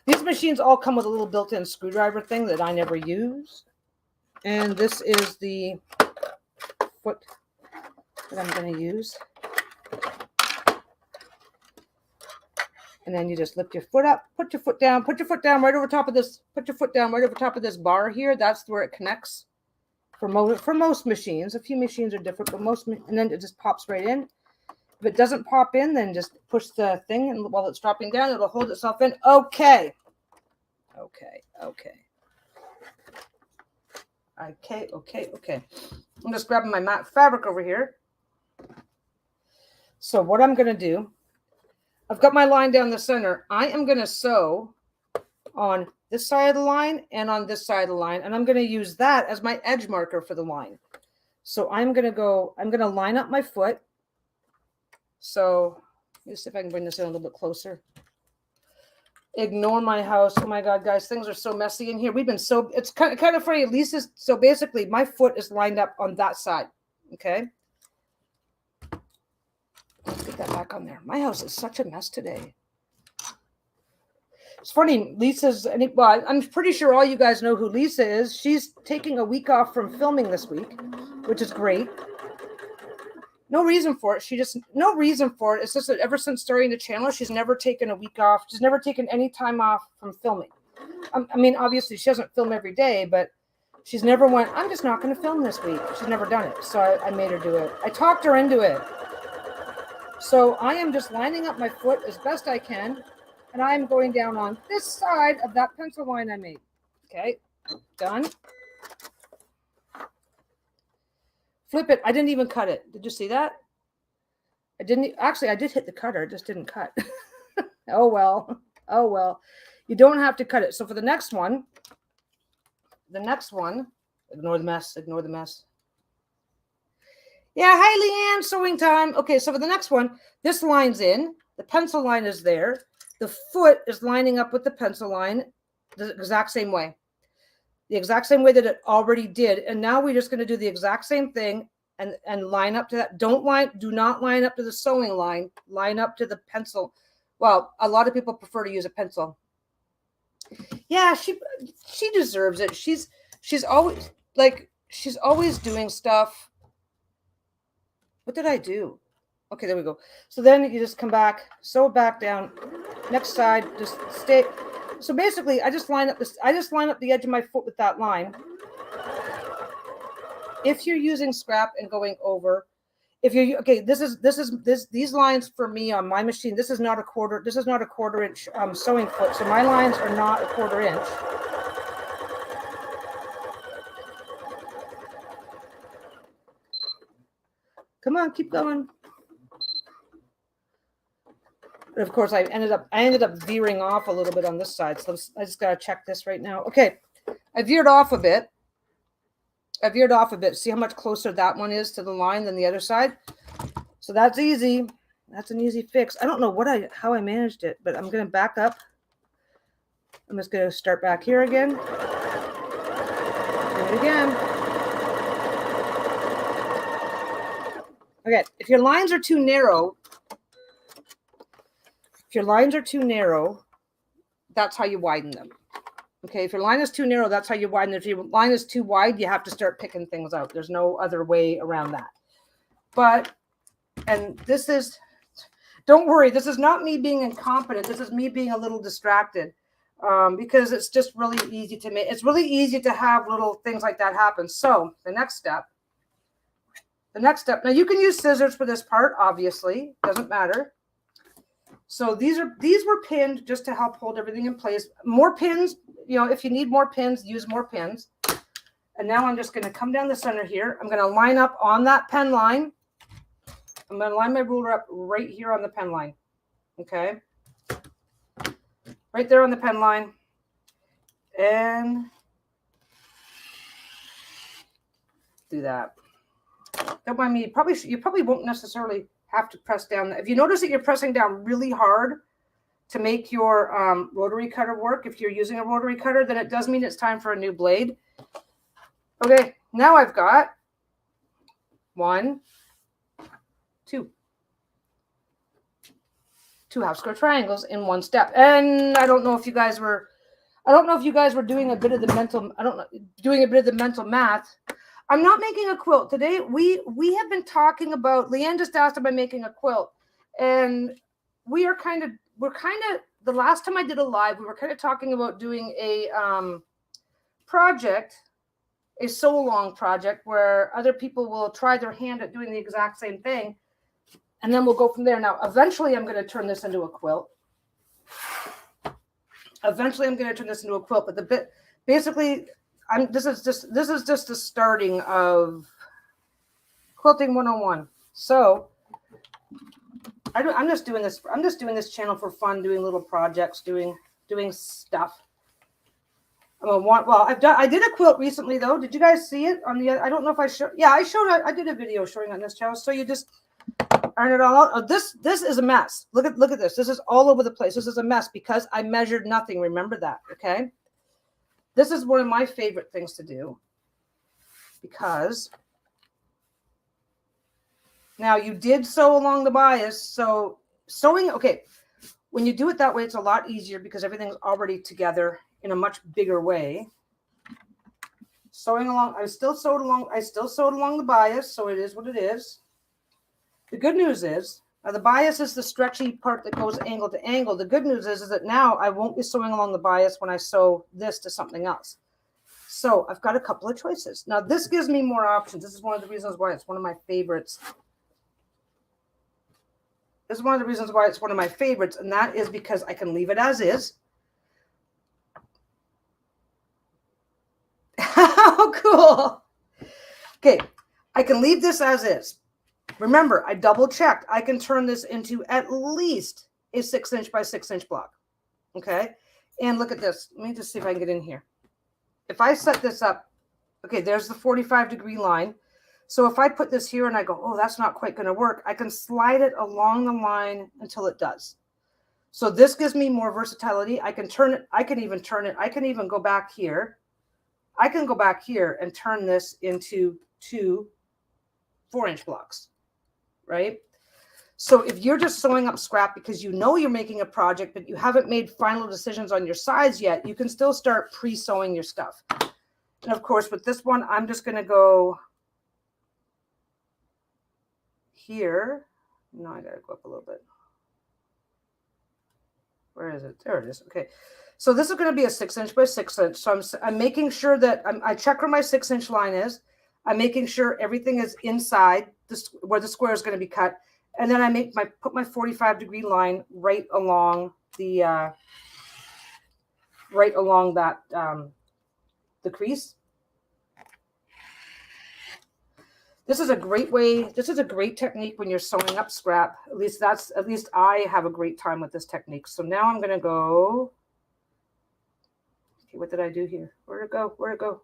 These machines all come with a little built-in screwdriver thing that I never use. And this is the foot that I'm going to use. And then you just lift your foot up, put your foot down right over top of this, bar here. That's where it connects for most machines. A few machines are different, but and then it just pops right in. If it doesn't pop in, then just push the thing, and while it's dropping down, it'll hold itself in. Okay. I'm just grabbing my matte fabric over here. So what I'm going to do, I've got my line down the center. I am going to sew on this side of the line and on this side of the line, and I'm going to use that as my edge marker for the line. So I'm going to line up my foot. So let's see if I can bring this in a little bit closer. Ignore my house. Oh my God, guys, things are so messy in here. It's kind of funny. Lisa's, so basically my foot is lined up on that side. Okay. Let's get that back on there. My house is such a mess today. funny. Well, I'm pretty sure all you guys know who Lisa is. She's taking a week off from filming this week, which is great. No reason for it. No reason for it. It's just that ever since starting the channel, she's never taken a week off. She's never taken any time off from filming. I mean, obviously she doesn't film every day, but she's never went, I'm just not going to film this week. She's never done it. So I made her do it. I talked her into it. So I am just lining up my foot as best I can. And I'm going down on this side of that pencil line I made. Okay, done. Flip it. I didn't even cut it. Did you see that? I didn't. Actually, I did hit the cutter. It just didn't cut. Oh, well. Oh, well. You don't have to cut it. So for the next one, ignore the mess. Ignore the mess. Yeah, hi, Leanne. Sewing time. Okay, so for the next one, this line's in. The pencil line is there. The foot is lining up with the pencil line the exact same way. The exact same way that it already did. And now we're just going to do the exact same thing and line up to that. Do not line up to the sewing line. Line up to the pencil. Well, a lot of people prefer to use a pencil. Yeah, she deserves it. She's always doing stuff. What did I do? Okay, there we go. So then you just come back, sew it back down. Next side, just stay. So basically, I just line up the edge of my foot with that line. If you're using scrap and going over, these lines for me on my machine. This is not a quarter inch sewing foot. So my lines are not a 1/4 inch. Come on, keep going. But of course, I ended up veering off a little bit on this side. So I just got to check this right now. Okay, I veered off a bit. See how much closer that one is to the line than the other side? So that's easy. That's an easy fix. I don't know how I managed it, but I'm going to back up. I'm just going to start back here again. Do it again. Okay, if your lines are too narrow, that's how you widen them. Okay, if your line is too narrow, that's how you widen it. If your line is too wide, you have to start picking things out. There's no other way around that. Don't worry, this is not me being incompetent. This is me being a little distracted because it's just really easy to make. It's really easy to have little things like that happen. So the next step, now you can use scissors for this part, obviously, doesn't matter. So these were pinned just to help hold everything in place. More pins, if you need more pins, use more pins. And now I'm just going to come down the center here. I'm going to line up on that pen line. I'm going to line my ruler up right here on the pen line. Okay. Right there on the pen line. And do that. Don't mind me. You probably won't necessarily have to press down. If you notice that you're pressing down really hard to make your rotary cutter work, if you're using a rotary cutter, then it does mean it's time for a new blade. Okay, now I've got 1, 2 half square triangles in one step. And I don't know if you guys were doing a bit of the mental math. I'm not making a quilt today. We have been talking about, Leanne just asked about making a quilt, and we're kind of the last time I did a live, we were kind of talking about doing a project, a Sewalong project, where other people will try their hand at doing the exact same thing, and then we'll go from there. Now, eventually, I'm going to turn this into a quilt. But basically, this is just the starting of quilting 101. So I'm just doing this channel for fun, doing little projects, doing stuff. I did a quilt recently though. Did you guys see it on the? I don't know if I showed. Yeah, I did a video showing on this channel. So you just iron it all out. Oh, this is a mess. Look at this. This is all over the place. This is a mess because I measured nothing. Remember that, okay? This is one of my favorite things to do because now you did sew along the bias. So sewing, okay. When you do it that way, it's a lot easier because everything's already together in a much bigger way. Sewing along, I still sewed along the bias, so it is what it is. The good news is, now the bias is the stretchy part that goes angle to angle. The good news is that now I won't be sewing along the bias when I sew this to something else. So I've got a couple of choices. Now this gives me more options. This is one of the reasons why it's one of my favorites. This is one of the reasons why it's one of my favorites, and that is because I can leave it as is. How cool. Okay, I can leave this as is. Remember, I double checked. I can turn this into at least a 6" by 6" block. Okay, and look at this. Let me just see if I can get in here. If I set this up, okay, there's the 45-degree line. So if I put this here and I go, oh, that's not quite going to work, I can slide it along the line until it does. So this gives me more versatility. I can turn it. I can even turn it. I can even go back here. I can go back here and turn this into 2 4" blocks, right? So if you're just sewing up scrap because you know you're making a project, but you haven't made final decisions on your size yet, you can still start pre-sewing your stuff. And of course, with this one, I'm just going to go here. No, I got to go up a little bit. Where is it? There it is. Okay. So this is going to be a 6" by 6". So I'm making sure that I check where my 6" line is. I'm making sure everything is inside this where the square is going to be cut. And then I put my 45-degree line right along the the crease. This is a great way. This is a great technique when you're sewing up scrap. At least I have a great time with this technique. So now I'm going to go. Okay, what did I do here? Where'd it go? Where'd it go?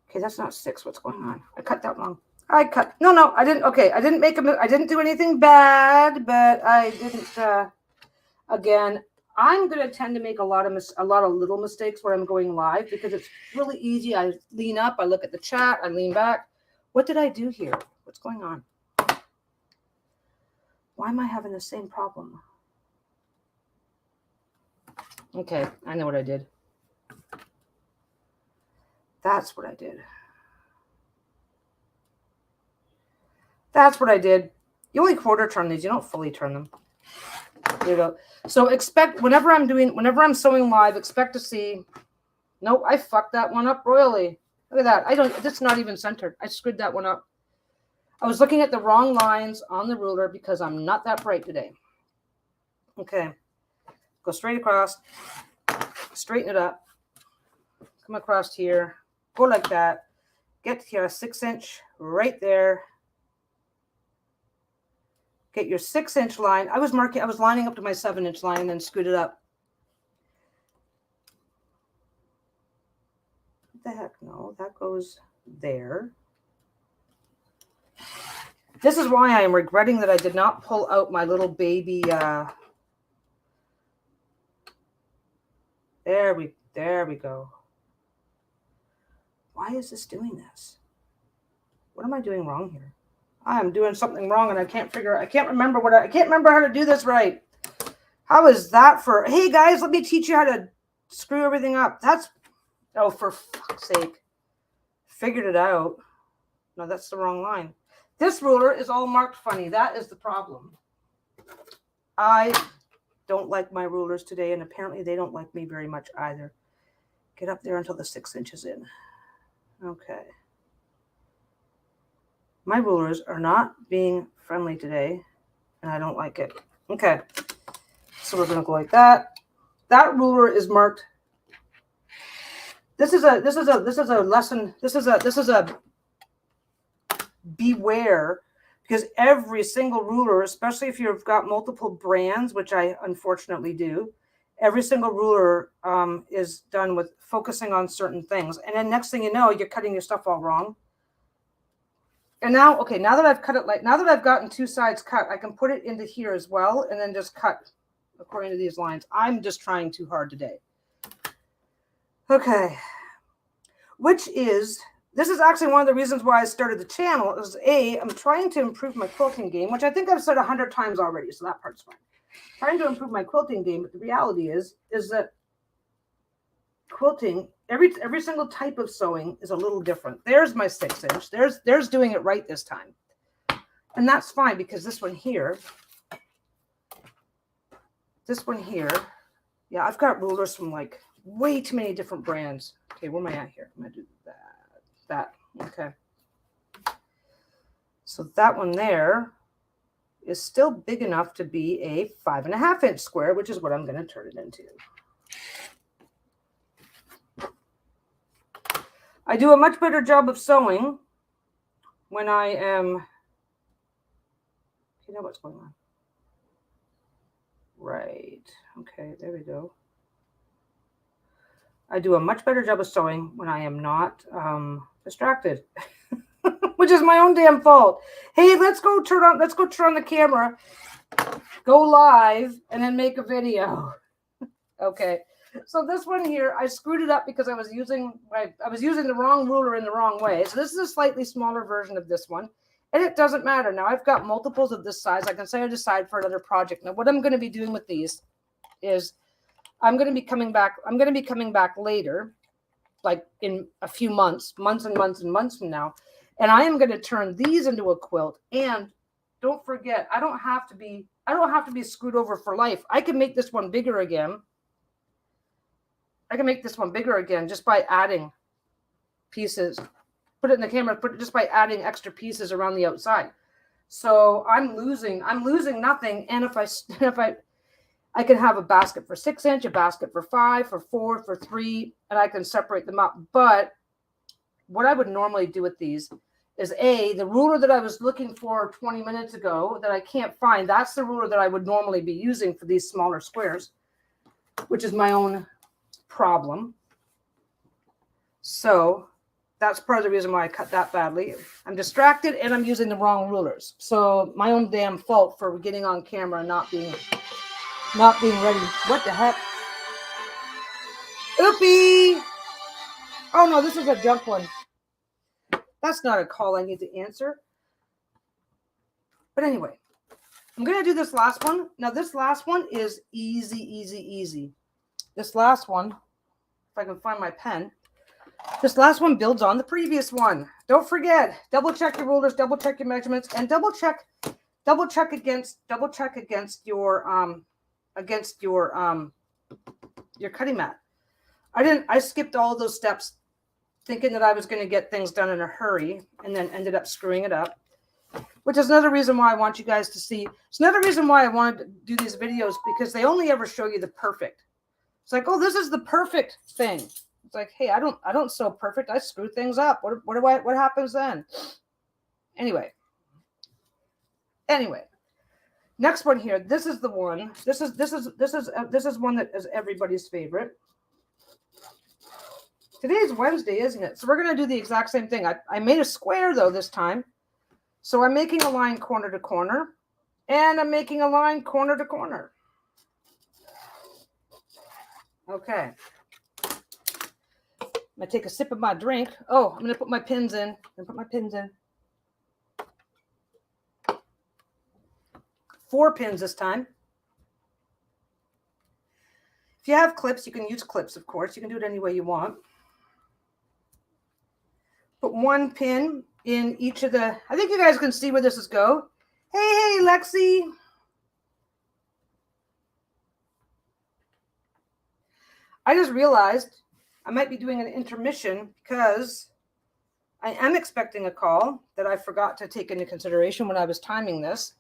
Okay, that's not 6. What's going on? I cut that wrong. No, I didn't. Okay, I didn't do anything bad, but I didn't. Again, I'm going to tend to make a lot of little mistakes when I'm going live because it's really easy. I lean up, I look at the chat, I lean back. What did I do here? What's going on? Why am I having the same problem? Okay, I know what I did. That's what I did. That's what I did. You only quarter turn these. You don't fully turn them. There you go. So expect whenever I'm sewing live, expect to see. Nope, I fucked that one up royally. Look at that. That's not even centered. I screwed that one up. I was looking at the wrong lines on the ruler because I'm not that bright today. Okay. Go straight across. Straighten it up. Come across here. Go like that. Get here a 6" right there. Get your 6" line. I was lining up to my 7" line and then screwed it up. What the heck? No, that goes there. This is why I am regretting that I did not pull out my little baby. There we go. Why is this doing this? What am I doing wrong here? I am doing something wrong and I can't remember how to do this right. How is that for, hey guys, let me teach you how to screw everything up. Oh, for fuck's sake. Figured it out. No, that's the wrong line. This ruler is all marked funny. That is the problem. I don't like my rulers today, and apparently they don't like me very much either. Get up there until the 6" is in. Okay. My rulers are not being friendly today, and I don't like it. Okay. So we're going to go like that. That ruler is marked. This is a lesson. This is a beware, because every single ruler, especially if you've got multiple brands, which I unfortunately do, every single ruler is done with focusing on certain things. And then next thing you know, you're cutting your stuff all wrong. And now, okay, now that I've cut it, now that I've gotten 2 sides cut, I can put it into here as well and then just cut according to these lines. I'm just trying too hard today. Okay. Which is this is actually one of the reasons why I started the channel. Is I'm trying to improve my quilting game, which I think I've said 100 times already, so that part's fine. Trying to improve my quilting game, but the reality is that quilting, every single type of sewing is a little different. There's my 6-inch. There's doing it right this time. And that's fine, because this one here, yeah, I've got rulers from like way too many different brands. Okay, where am I at here? I'm gonna do that. Okay. So that one there is still big enough to be a 5.5-inch square, which is what I'm going to turn it into. I do a much better job of sewing when I am, you know what's going on. Right. Okay, there we go. I do a much better job of sewing when I am not distracted, which is my own damn fault. Hey, let's go turn on the camera, go live, and then make a video. Okay. So this one here, I screwed it up because I was using the wrong ruler in the wrong way. So this is a slightly smaller version of this one, and it doesn't matter. Now I've got multiples of this size. I can set it aside for another project. Now what I'm going to be doing with these is I'm going to be coming back later, like in a few months and months from now, and I am going to turn these into a quilt. And don't forget, I don't have to be screwed over for life. I can make this one bigger again. Just by adding pieces. Put it in the camera, just by adding extra pieces around the outside. So I'm losing nothing. And if I can have a basket for 6-inch, a basket for 5, for 4, for 3, and I can separate them up. But what I would normally do with these is the ruler that I was looking for 20 minutes ago that I can't find. That's the ruler that I would normally be using for these smaller squares, which is my own problem. So that's part of the reason why I cut that badly. I'm distracted and I'm using the wrong rulers. So my own damn fault for getting on camera and not being ready. What the heck? Oopie! Oh no, this is a junk one. That's not a call I need to answer. But anyway, I'm going to do this last one. Now this last one is easy. This last one, if I can find my pen, this last one builds on the previous one. Don't forget, double check your rulers, double check your measurements, and double check against your cutting mat. I skipped all those steps thinking that I was going to get things done in a hurry and then ended up screwing it up, which is another reason why I want you guys to see. It's another reason why I wanted to do these videos, because they only ever show you the perfect. It's like, oh, this is the perfect thing. It's like, hey, I don't sew perfect. I screw things up. What happens then? Anyway. Next one here. This is the one. This is one that is everybody's favorite. Today is Wednesday, isn't it? So we're going to do the exact same thing. I made a square, though, this time. So I'm making a line corner to corner, and I'm making a line corner to corner. Okay. I'm going to take a sip of my drink. Oh, I'm going to put my pins in. 4 pins this time. If you have clips, you can use clips, of course. You can do it any way you want. Put 1 pin in each of the, I think you guys can see where this is go. Hey, Lexi. I just realized I might be doing an intermission because I am expecting a call that I forgot to take into consideration when I was timing this.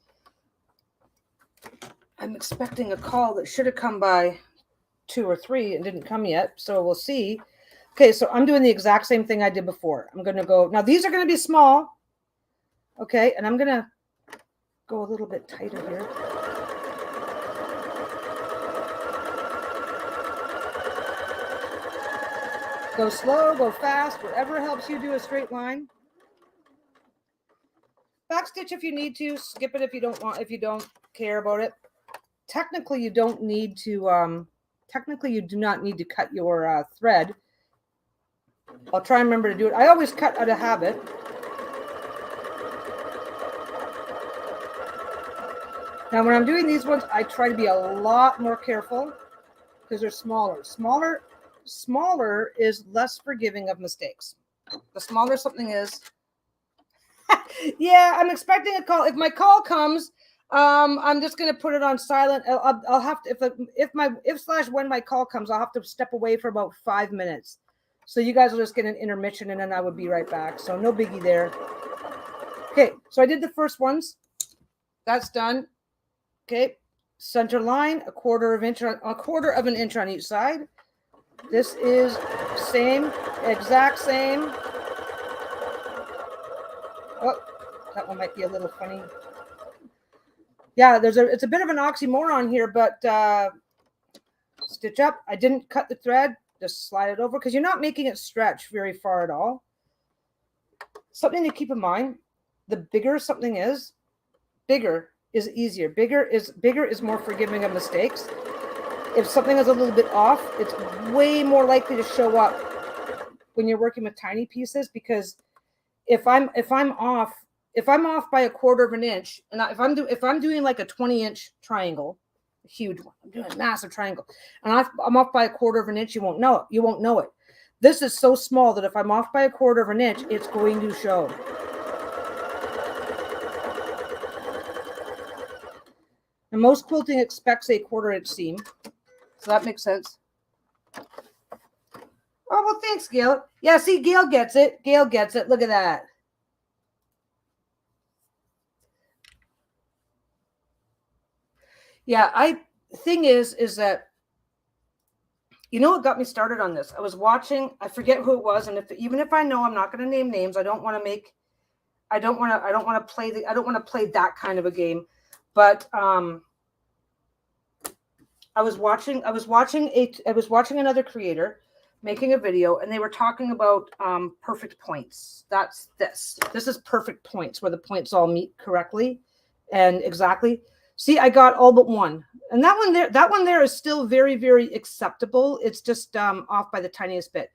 I'm expecting a call that should have come by 2 or 3 and didn't come yet. So we'll see. Okay, so I'm doing the exact same thing I did before. I'm going to go, now these are going to be small. Okay, and I'm going to go a little bit tighter here. Go slow, go fast, whatever helps you do a straight line. Backstitch if you need to, skip it if you don't care about it. Technically, you don't need to, you do not need to cut your thread I'll try and remember to do it. I always cut out of habit. Now, when I'm doing these ones, I try to be a lot more careful because they're smaller. Smaller is less forgiving of mistakes. The smaller something is, yeah, I'm expecting a call. If my call comes, I'm just gonna put it on silent. I'll have to if when my call comes, I'll have to step away for about 5 minutes. So you guys will just get an intermission, and then I would be right back. So no biggie there. Okay, so I did the first ones. That's done. Okay, center line, a quarter of an inch on each side. This is same, exact same. Oh, that one might be a little funny. Yeah, it's a bit of an oxymoron here, but stitch up. I didn't cut the thread, just slide it over because you're not making it stretch very far at all. Something to keep in mind, the bigger something is, bigger is easier. Bigger is more forgiving of mistakes. If something is a little bit off, it's way more likely to show up when you're working with tiny pieces, because if I'm off by a quarter of an inch, and if I'm doing like a 20-inch triangle, a huge one, I'm doing a massive triangle, and I'm off by a quarter of an inch, you won't know it. You won't know it. This is so small that if I'm off by a quarter of an inch, it's going to show. And most quilting expects a 1/4 inch seam, so that makes sense. Oh, well, thanks, Gail. Yeah, see, Gail gets it. Gail gets it. Look at that. Yeah, thing is that, you know what got me started on this? I was watching, I forget who it was, and even if I know, I'm not going to name names. I don't want to play that kind of a game. But I was watching another creator making a video, and they were talking about perfect points. That's this. This is perfect points, where the points all meet correctly and exactly. See, I got all but one. And that one there is still very, very acceptable. It's just off by the tiniest bit.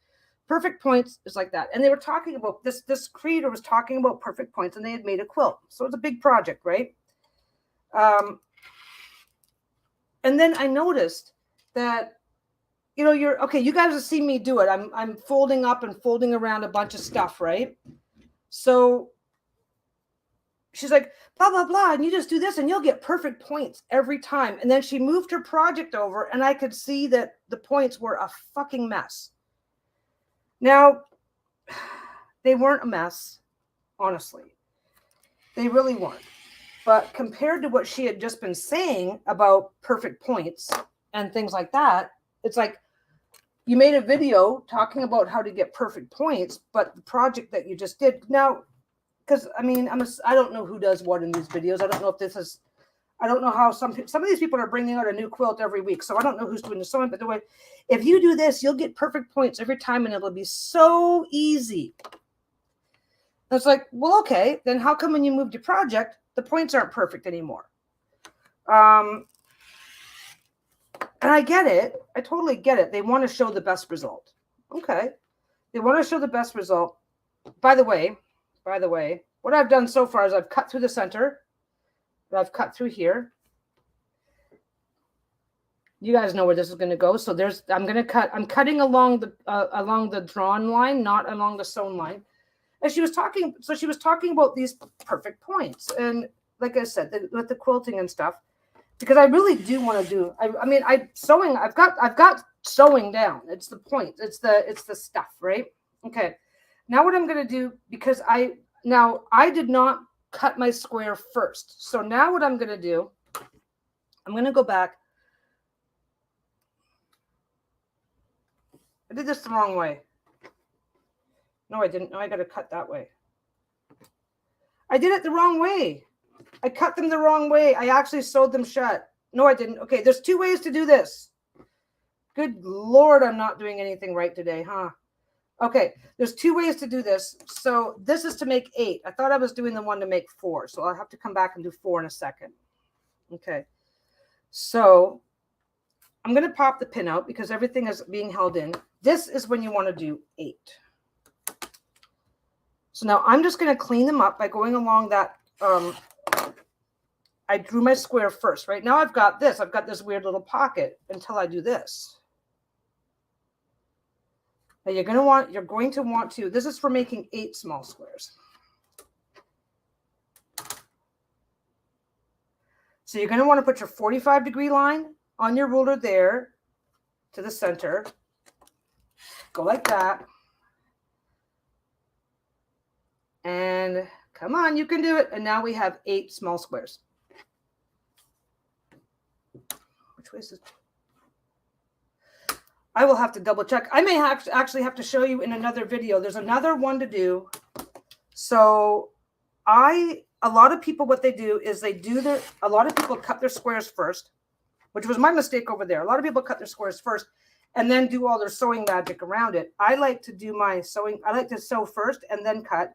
Perfect points is like that. And they were talking about this creator was talking about perfect points, and they had made a quilt. So it's a big project, right? And then I noticed that, you guys have seen me do it. I'm folding up and folding around a bunch of stuff, right? So she's like, blah, blah, blah, and you just do this and you'll get perfect points every time. And then she moved her project over, and I could see that the points were a fucking mess. Now, they weren't a mess, honestly. They really weren't. But compared to what she had just been saying about perfect points and things like that, it's like, you made a video talking about how to get perfect points, but the project that you just did now, because I don't know who does what in these videos. I don't know how some of these people are bringing out a new quilt every week, so I don't know who's doing the sewing. But the way, if you do this, you'll get perfect points every time, and it'll be so easy. And it's like, well, okay, then how come when you moved your project, the points aren't perfect anymore? And I get it. I totally get it. They want to show the best result. Okay. They want to show the best result. By the way, what I've done so far is I've cut through the center. I've cut through here. You guys know where this is going to go. So I'm cutting along the drawn line, not along the sewn line. And she was talking about these perfect points. And like I said, with the quilting and stuff, because I really do want to do, I've got sewing down. It's the point. It's the stuff, right? Okay. Now what I'm going to do, because I did not cut my square first. So now what I'm going to do, I'm going to go back. I did this the wrong way. No, I didn't. No, I got to cut that way. I did it the wrong way. I cut them the wrong way. I actually sewed them shut. No, I didn't. Okay, there's 2 ways to do this. Good Lord, I'm not doing anything right today, huh? Okay, there's 2 ways to do this. So this is to make 8. I thought I was doing the one to make 4. So I'll have to come back and do 4 in a second. Okay, so I'm going to pop the pin out because everything is being held in. This is when you want to do 8. So now I'm just going to clean them up by going along that. I drew my square first. Right now I've got this. I've got this weird little pocket until I do this. Now you're going to want to, this is for making 8 small squares. So you're going to want to put your 45-degree line on your ruler there to the center. Go like that. And come on, you can do it. And now we have 8 small squares. Which way is this? I will have to double check. I may actually have to show you in another video. There's another one to do. So a lot of people, what they do is a lot of people cut their squares first, which was my mistake over there. A lot of people cut their squares first and then do all their sewing magic around it. I like to do my sewing. I like to sew first and then cut.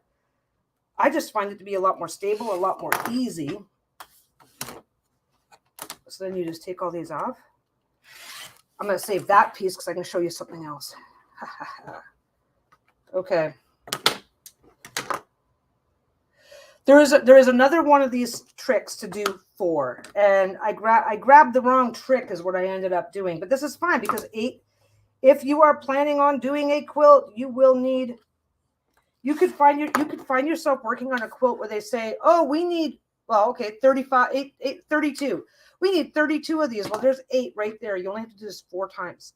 I just find it to be a lot more stable, a lot more easy. So then you just take all these off. I'm going to save that piece because I can show you something else. Okay. There is another one of these tricks to do 4, and I grabbed the wrong trick is what I ended up doing. But this is fine because 8. If you are planning on doing a quilt, you will need. You could find yourself working on a quilt where they say, "Oh, we need 32. We need 32 of these." Well, there's 8 right there. You only have to do this 4 times.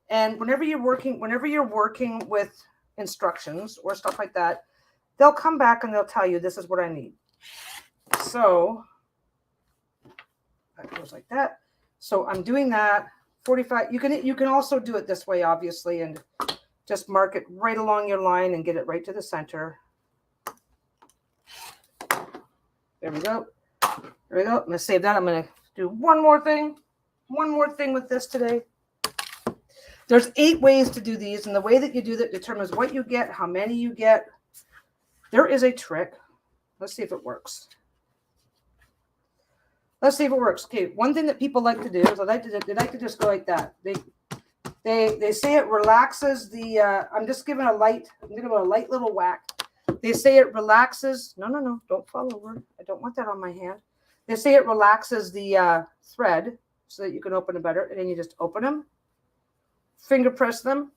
And whenever you're working with instructions or stuff like that, they'll come back and they'll tell you this is what I need. So that goes like that. So I'm doing that 45. You can also do it this way, obviously, and just mark it right along your line and get it right to the center. There we go. There we go. I'm going to save that. I'm going to do one more thing with this today. There's 8 ways to do these, and the way that you do that determines what you get, how many you get. There is a trick. Let's see if it works. Okay, one thing that people like to do is they like to just go like that. They say it relaxes the. I'm giving a light little whack. They say it relaxes. No, don't fall over. I don't want that on my hand. They say it relaxes the thread so that you can open it better, and then you just open them, finger press them.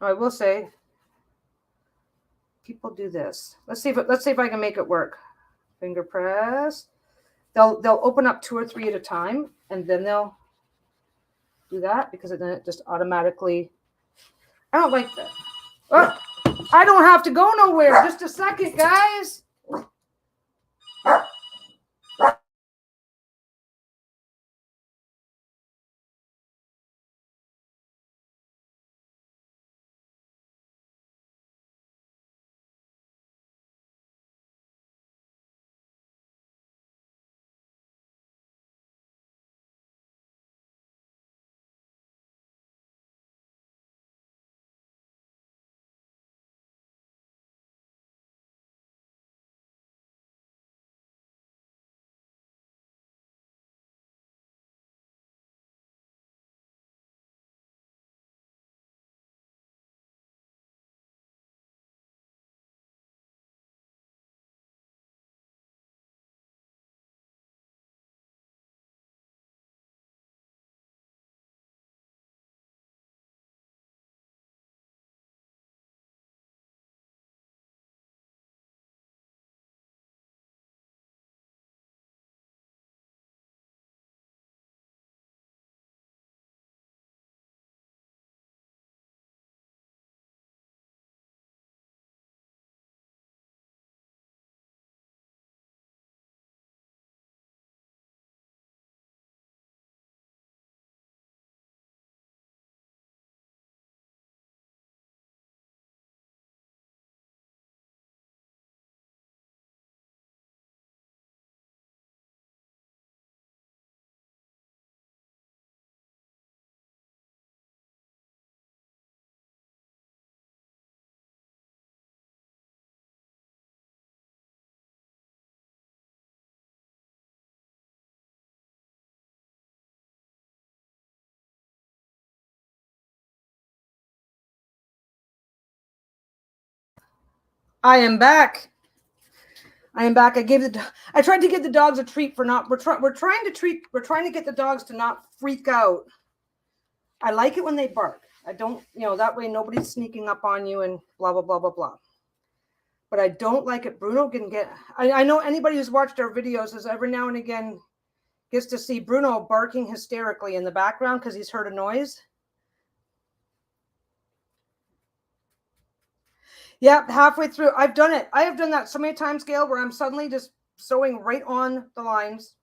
I will say, people do this. Let's see if I can make it work. Finger press. They'll open up 2 or 3 at a time, and then they'll do that because then it just automatically. I don't like that. Oh, I don't have to go nowhere. Just a second, guys. I am back. I am back. I tried to give the dogs a treat for not. We're trying to get the dogs to not freak out. I like it when they bark. I don't, that way nobody's sneaking up on you and blah blah blah blah blah. But I don't like it. Bruno can get. I know anybody who's watched our videos is every now and again gets to see Bruno barking hysterically in the background because he's heard a noise. Yep, halfway through. I've done it. I have done that so many times, Gail, where I'm suddenly just sewing right on the lines.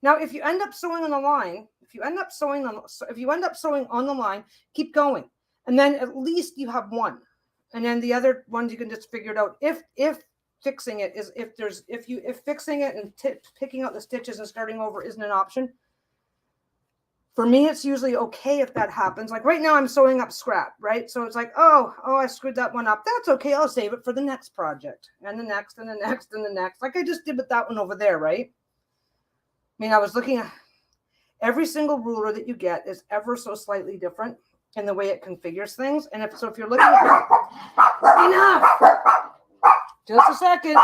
Now, if you end up sewing on the line, if you end up sewing on the line, keep going. And then at least you have one. And then the other ones you can just figure it out. If fixing it is if fixing it and picking out the stitches and starting over isn't an option. For me, it's usually okay if that happens. Like right now, I'm sewing up scrap, right? So it's like, oh, I screwed that one up. That's okay. I'll save it for the next project and the next and the next and the next. Like I just did with that one over there, right? I mean, I was looking at every single ruler that you get is ever so slightly different in the way it configures things. And if you're looking at enough, just a second.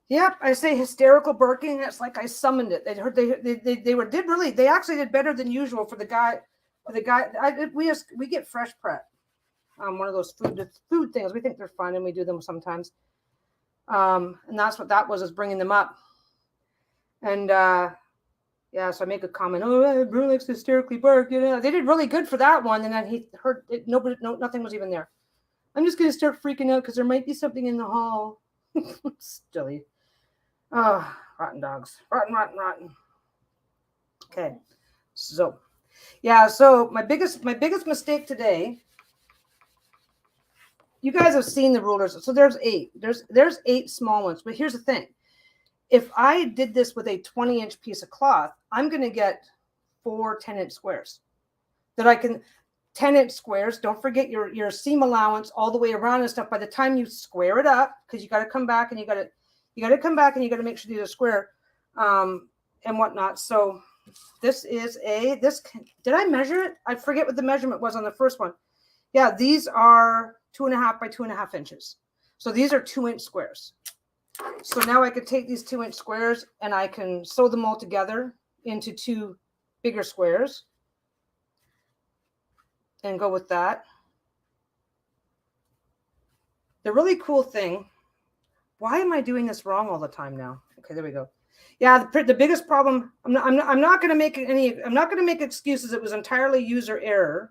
Yep, I say hysterical barking. It's like I summoned it. They actually did better than usual for the guy. We get fresh prep, one of those food things. We think they're fun and we do them sometimes. And that's what that was bringing them up. And yeah, so I make a comment. Oh, Bruno likes to hysterically bark. They did really good for that one. And then he heard it. Nothing was even there. I'm just gonna start freaking out because there might be something in the hall. Silly. Oh, rotten dogs. Rotten. Okay. So, yeah, so my biggest mistake today, you guys have seen the rulers. So there's 8. There's 8 small ones. But here's the thing. If I did this with a 20-inch piece of cloth, I'm going to get 4 10-inch squares that I can 10-inch squares. Don't forget your seam allowance all the way around and stuff. By the time you square it up, because you got to come back and you got to make sure these are square and whatnot. So this is did I measure it? I forget what the measurement was on the first one. Yeah, these are 2.5 by 2.5 inches. So these are 2-inch squares. So now I could take these 2-inch squares and I can sew them all together into 2 bigger squares. And go with that. The really cool thing, why am I doing this wrong all the time now? Okay, there we go. Yeah, the biggest problem, I'm not going to make excuses. It was entirely user error.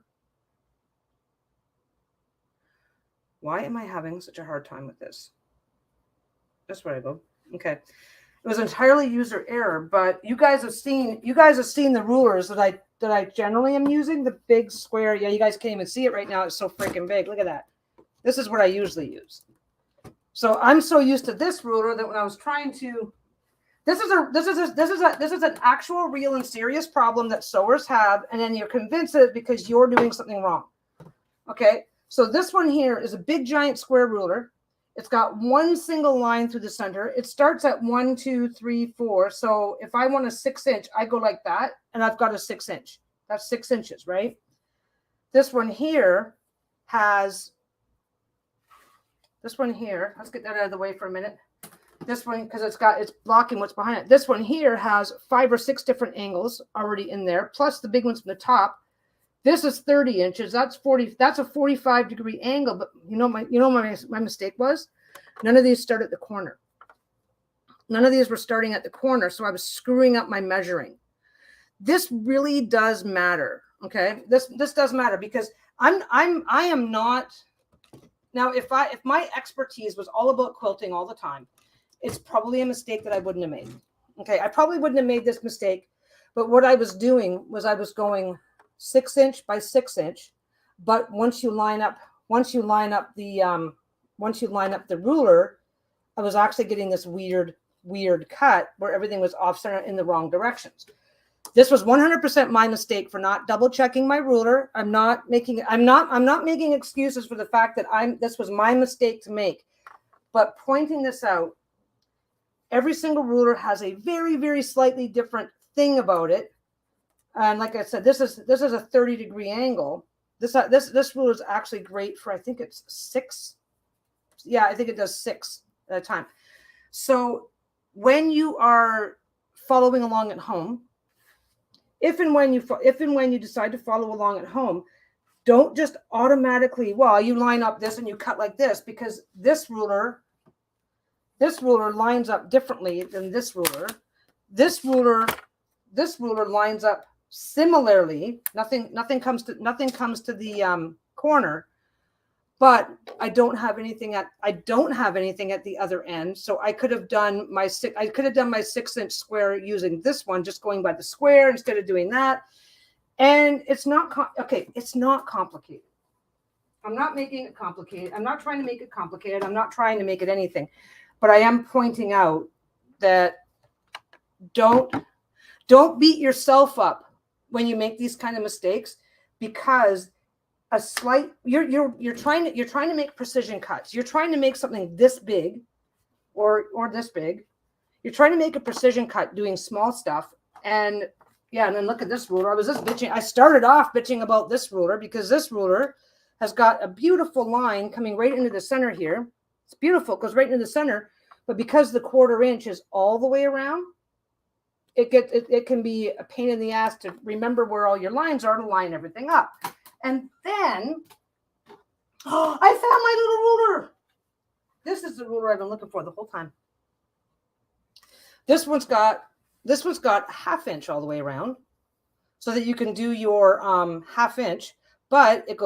Why am I having such a hard time with this? That's where I go. Okay. It was entirely user error, but you guys have seen the rulers that I generally am using, the big square. Yeah, you guys can't even see it right now. It's so freaking big. Look at that. This is what I usually use. So I'm so used to this ruler that when I was trying to, this is an actual real and serious problem that sewers have, and then you're convinced that it's because you're doing something wrong. Okay, so this one here is a big giant square ruler. It's got one single line through the center. It starts at 1, 2, 3, 4. So if I want a 6-inch, I go like that, and I've got a 6-inch. That's 6 inches, right? This one here has, let's get that out of the way for a minute. This one, because it's blocking what's behind it. This one here has 5 or 6 different angles already in there, plus the big ones from the top. This is 30 inches. That's 40. That's a 45-degree angle. But my mistake was none of these start at the corner. None of these were starting at the corner, so I was screwing up my measuring. This really does matter. Okay, this does matter because I am not. Now, if my expertise was all about quilting all the time, it's probably a mistake that I wouldn't have made. Okay, I probably wouldn't have made this mistake. But what I was doing was I was going 6-inch by 6-inch, but once you line up the ruler, I was actually getting this weird cut where everything was off center in the wrong directions. This was 100% my mistake for not double checking my ruler. I'm not making excuses for the fact that this was my mistake to make. But pointing this out, every single ruler has a very, very slightly different thing about it. And like I said, this is a 30-degree angle. This ruler is actually great for, I think it's 6. Yeah, I think it does 6 at a time. So when you are following along at home, if and when you decide to follow along at home, don't just automatically, you line up this and you cut like this, because this ruler lines up differently than this ruler. This ruler lines up similarly. Nothing comes to the corner, but I don't have anything at the other end. So I could have done my 6-inch square using this one, just going by the square instead of doing that. And it's not it's not complicated. I'm not making it complicated. I'm not trying to make it complicated. I'm not trying to make it anything, but I am pointing out that don't beat yourself up when you make these kind of mistakes, because you're trying to make precision cuts. You're trying to make something this big or this big. You're trying to make a precision cut doing small stuff. And then look at this ruler. I started off bitching about this ruler because this ruler has got a beautiful line coming right into the center here. It's beautiful, it goes right into the center, but because the 1/4 inch is all the way around, it can be a pain in the ass to remember where all your lines are to line everything up. And then, I found my little ruler. This is the ruler I've been looking for the whole time. This one's got a 1/2 inch all the way around, so that you can do your 1/2 inch. But it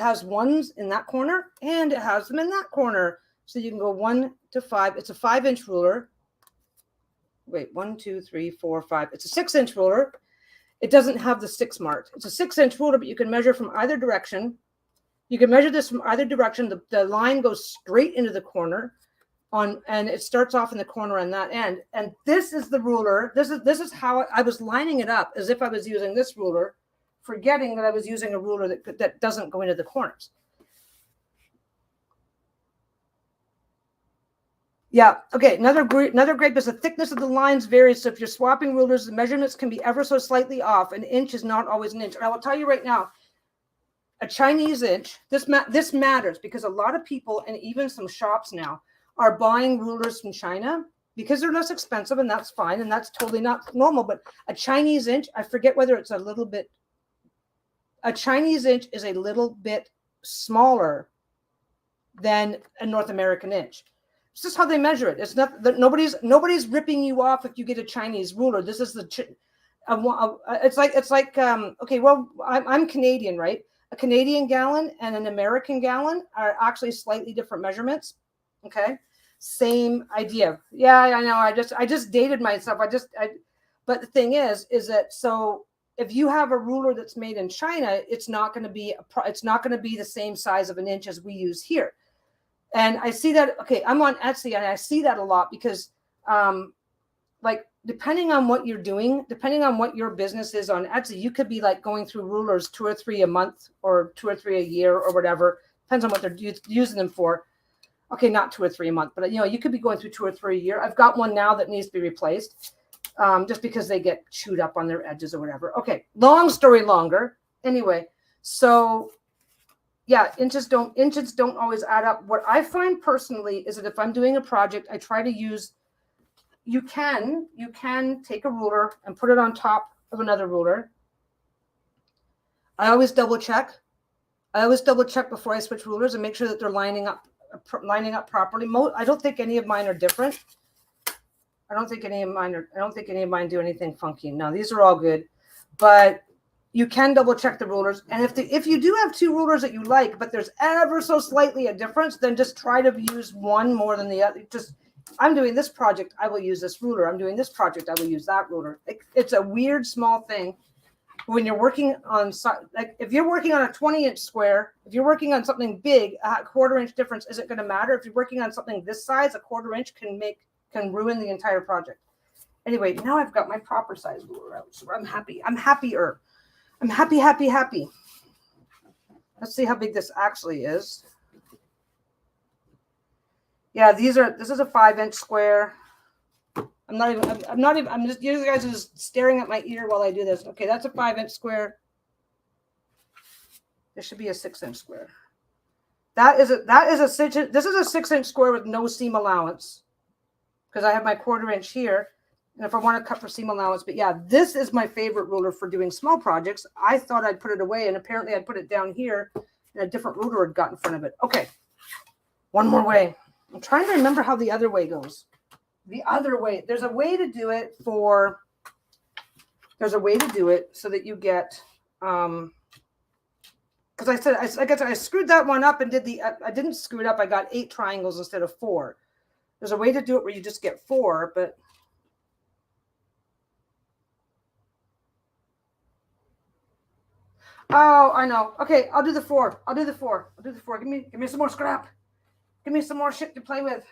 has ones in that corner and it has them in that corner, so you can go 1 to 5. It's a 5-inch ruler. Wait, 1, 2, 3, 4, 5. It's a 6-inch ruler. It doesn't have the 6 mark. It's a 6-inch ruler, but you can measure from either direction. You can measure this from either direction. The line goes straight into the corner and it starts off in the corner on that end. And this is the ruler. This is how I was lining it up, as if I was using this ruler, forgetting that I was using a ruler that doesn't go into the corners. Yeah. Okay. Another great, because the thickness of the lines varies. So if you're swapping rulers, the measurements can be ever so slightly off. An inch is not always an inch. And I will tell you right now, a Chinese inch, this matters, because a lot of people, and even some shops now, are buying rulers from China because they're less expensive, and that's fine. And that's totally not normal. But a Chinese inch, I forget whether it's a Chinese inch is a little bit smaller than a North American inch. It's just how they measure it. It's not that nobody's ripping you off if you get a Chinese ruler. This is it's like okay, well, I'm Canadian, right? A Canadian gallon and an American gallon are actually slightly different measurements. Okay, same idea. Yeah, I know. I just dated myself. But the thing is that, so if you have a ruler that's made in China, it's not going to be the same size of an inch as we use here. And I see that, okay, I'm on Etsy and I see that a lot because, like, depending on what you're doing, depending on what your business is on Etsy, you could be like going through rulers 2 or 3 a month or 2 or 3 a year or whatever. Depends on what they're using them for. Okay, not 2 or 3 a month, but you could be going through 2 or 3 a year. I've got one now that needs to be replaced, just because they get chewed up on their edges or whatever. Okay, long story longer. Anyway, so yeah, inches don't always add up. What I find personally is that if I'm doing a project, I try to use, you can take a ruler and put it on top of another ruler. I always double check. Before I switch rulers and make sure that they're lining up properly. I don't think any of mine are different. I don't think any of mine do anything funky. No, these are all good, but you can double check the rulers. And if you do have 2 rulers that you like, but there's ever so slightly a difference, then just try to use one more than the other. I'm doing this project, I will use this ruler. I'm doing this project, I will use that ruler. It's a weird small thing. When you're working on, like, if you're working on a 20-inch square, if you're working on something big, a 1/4 inch difference isn't going to matter. If you're working on something this size, a 1/4 inch can ruin the entire project. Anyway, now I've got my proper size ruler out, so I'm happy. I'm happier. I'm happy, happy, happy. Let's see how big this actually is. Yeah, this is a 5-inch square. I'm just, you guys are just staring at my ear while I do this. Okay, that's a 5-inch square. There should be a 6-inch square. This is a 6-inch square with no seam allowance because I have my 1/4 inch here. And if I want to cut for seam allowance, but yeah, this is my favorite ruler for doing small projects. I thought I'd put it away, and apparently I'd put it down here, and a different ruler had got in front of it. Okay, one more way. I'm trying to remember how the other way goes. The other way, there's a way to do it so that you get, because I screwed that one up and I didn't screw it up. I got 8 triangles instead of 4. There's a way to do it where you just get 4, but oh, I know. Okay, I'll do the 4. I'll do the 4. Give me some more scrap. Give me some more shit to play with.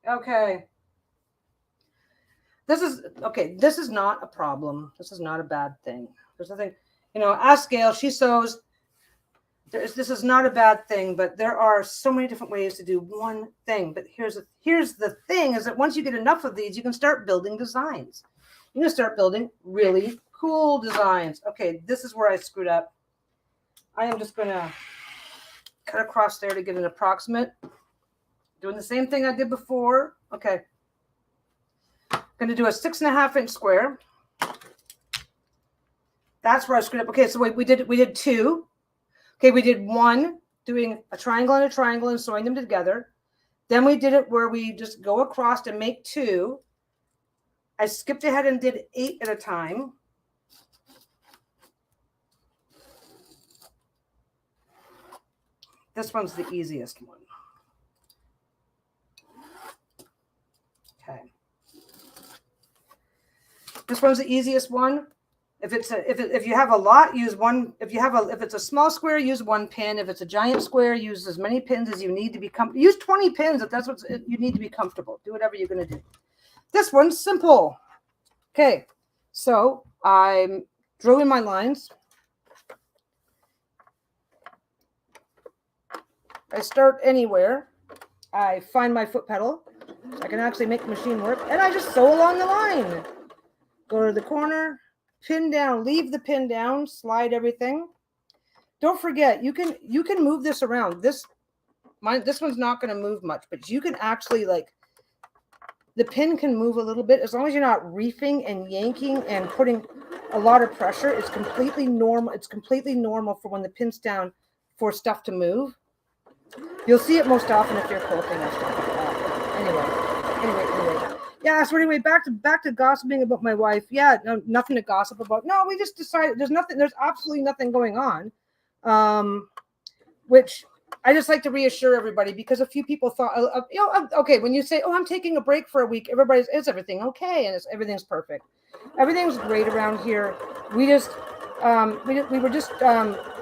Okay. This is not a problem. This is not a bad thing. There's nothing, ask Gail, she sews. This is not a bad thing, but there are so many different ways to do one thing. But here's the thing is that once you get enough of these, you can start building designs. You can start building really cool designs. Okay, this is where I screwed up. I am just going to cut across there to get an approximate. Doing the same thing I did before. Okay. I'm going to do a 6.5-inch square. That's where I screwed up. Okay, so we did 2. Okay, we did 1, doing a triangle and sewing them together. Then we did it where we just go across and make 2. I skipped ahead and did 8 at a time. This one's the easiest one. Okay. This one's the easiest one. If you have a lot, use one. If it's a small square, use 1 pin. If it's a giant square, use as many pins as you need to be comfortable. Use 20 pins if that's what you need to be comfortable. Do whatever you're going to do. This one's simple. Okay, so I drew in my lines. I start anywhere. I find my foot pedal. So I can actually make the machine work, and I just sew along the line. Go to the corner. Pin down, leave the pin down, slide everything. Don't forget, you can move this around. This one's not going to move much, but you can actually, the pin can move a little bit as long as you're not reefing and yanking and putting a lot of pressure. It's completely normal. It's completely normal for when the pin's down for stuff to move. You'll see it most often if you're quilting or stuff like that. Anyway. Yeah, so anyway, back to gossiping about my wife. Yeah, no, nothing to gossip about. No, we just decided there's absolutely nothing going on. Which I just like to reassure everybody, because a few people thought, okay, when you say, oh, I'm taking a break for a week, is everything okay? And everything's perfect. Everything's great around here. We just, we were just,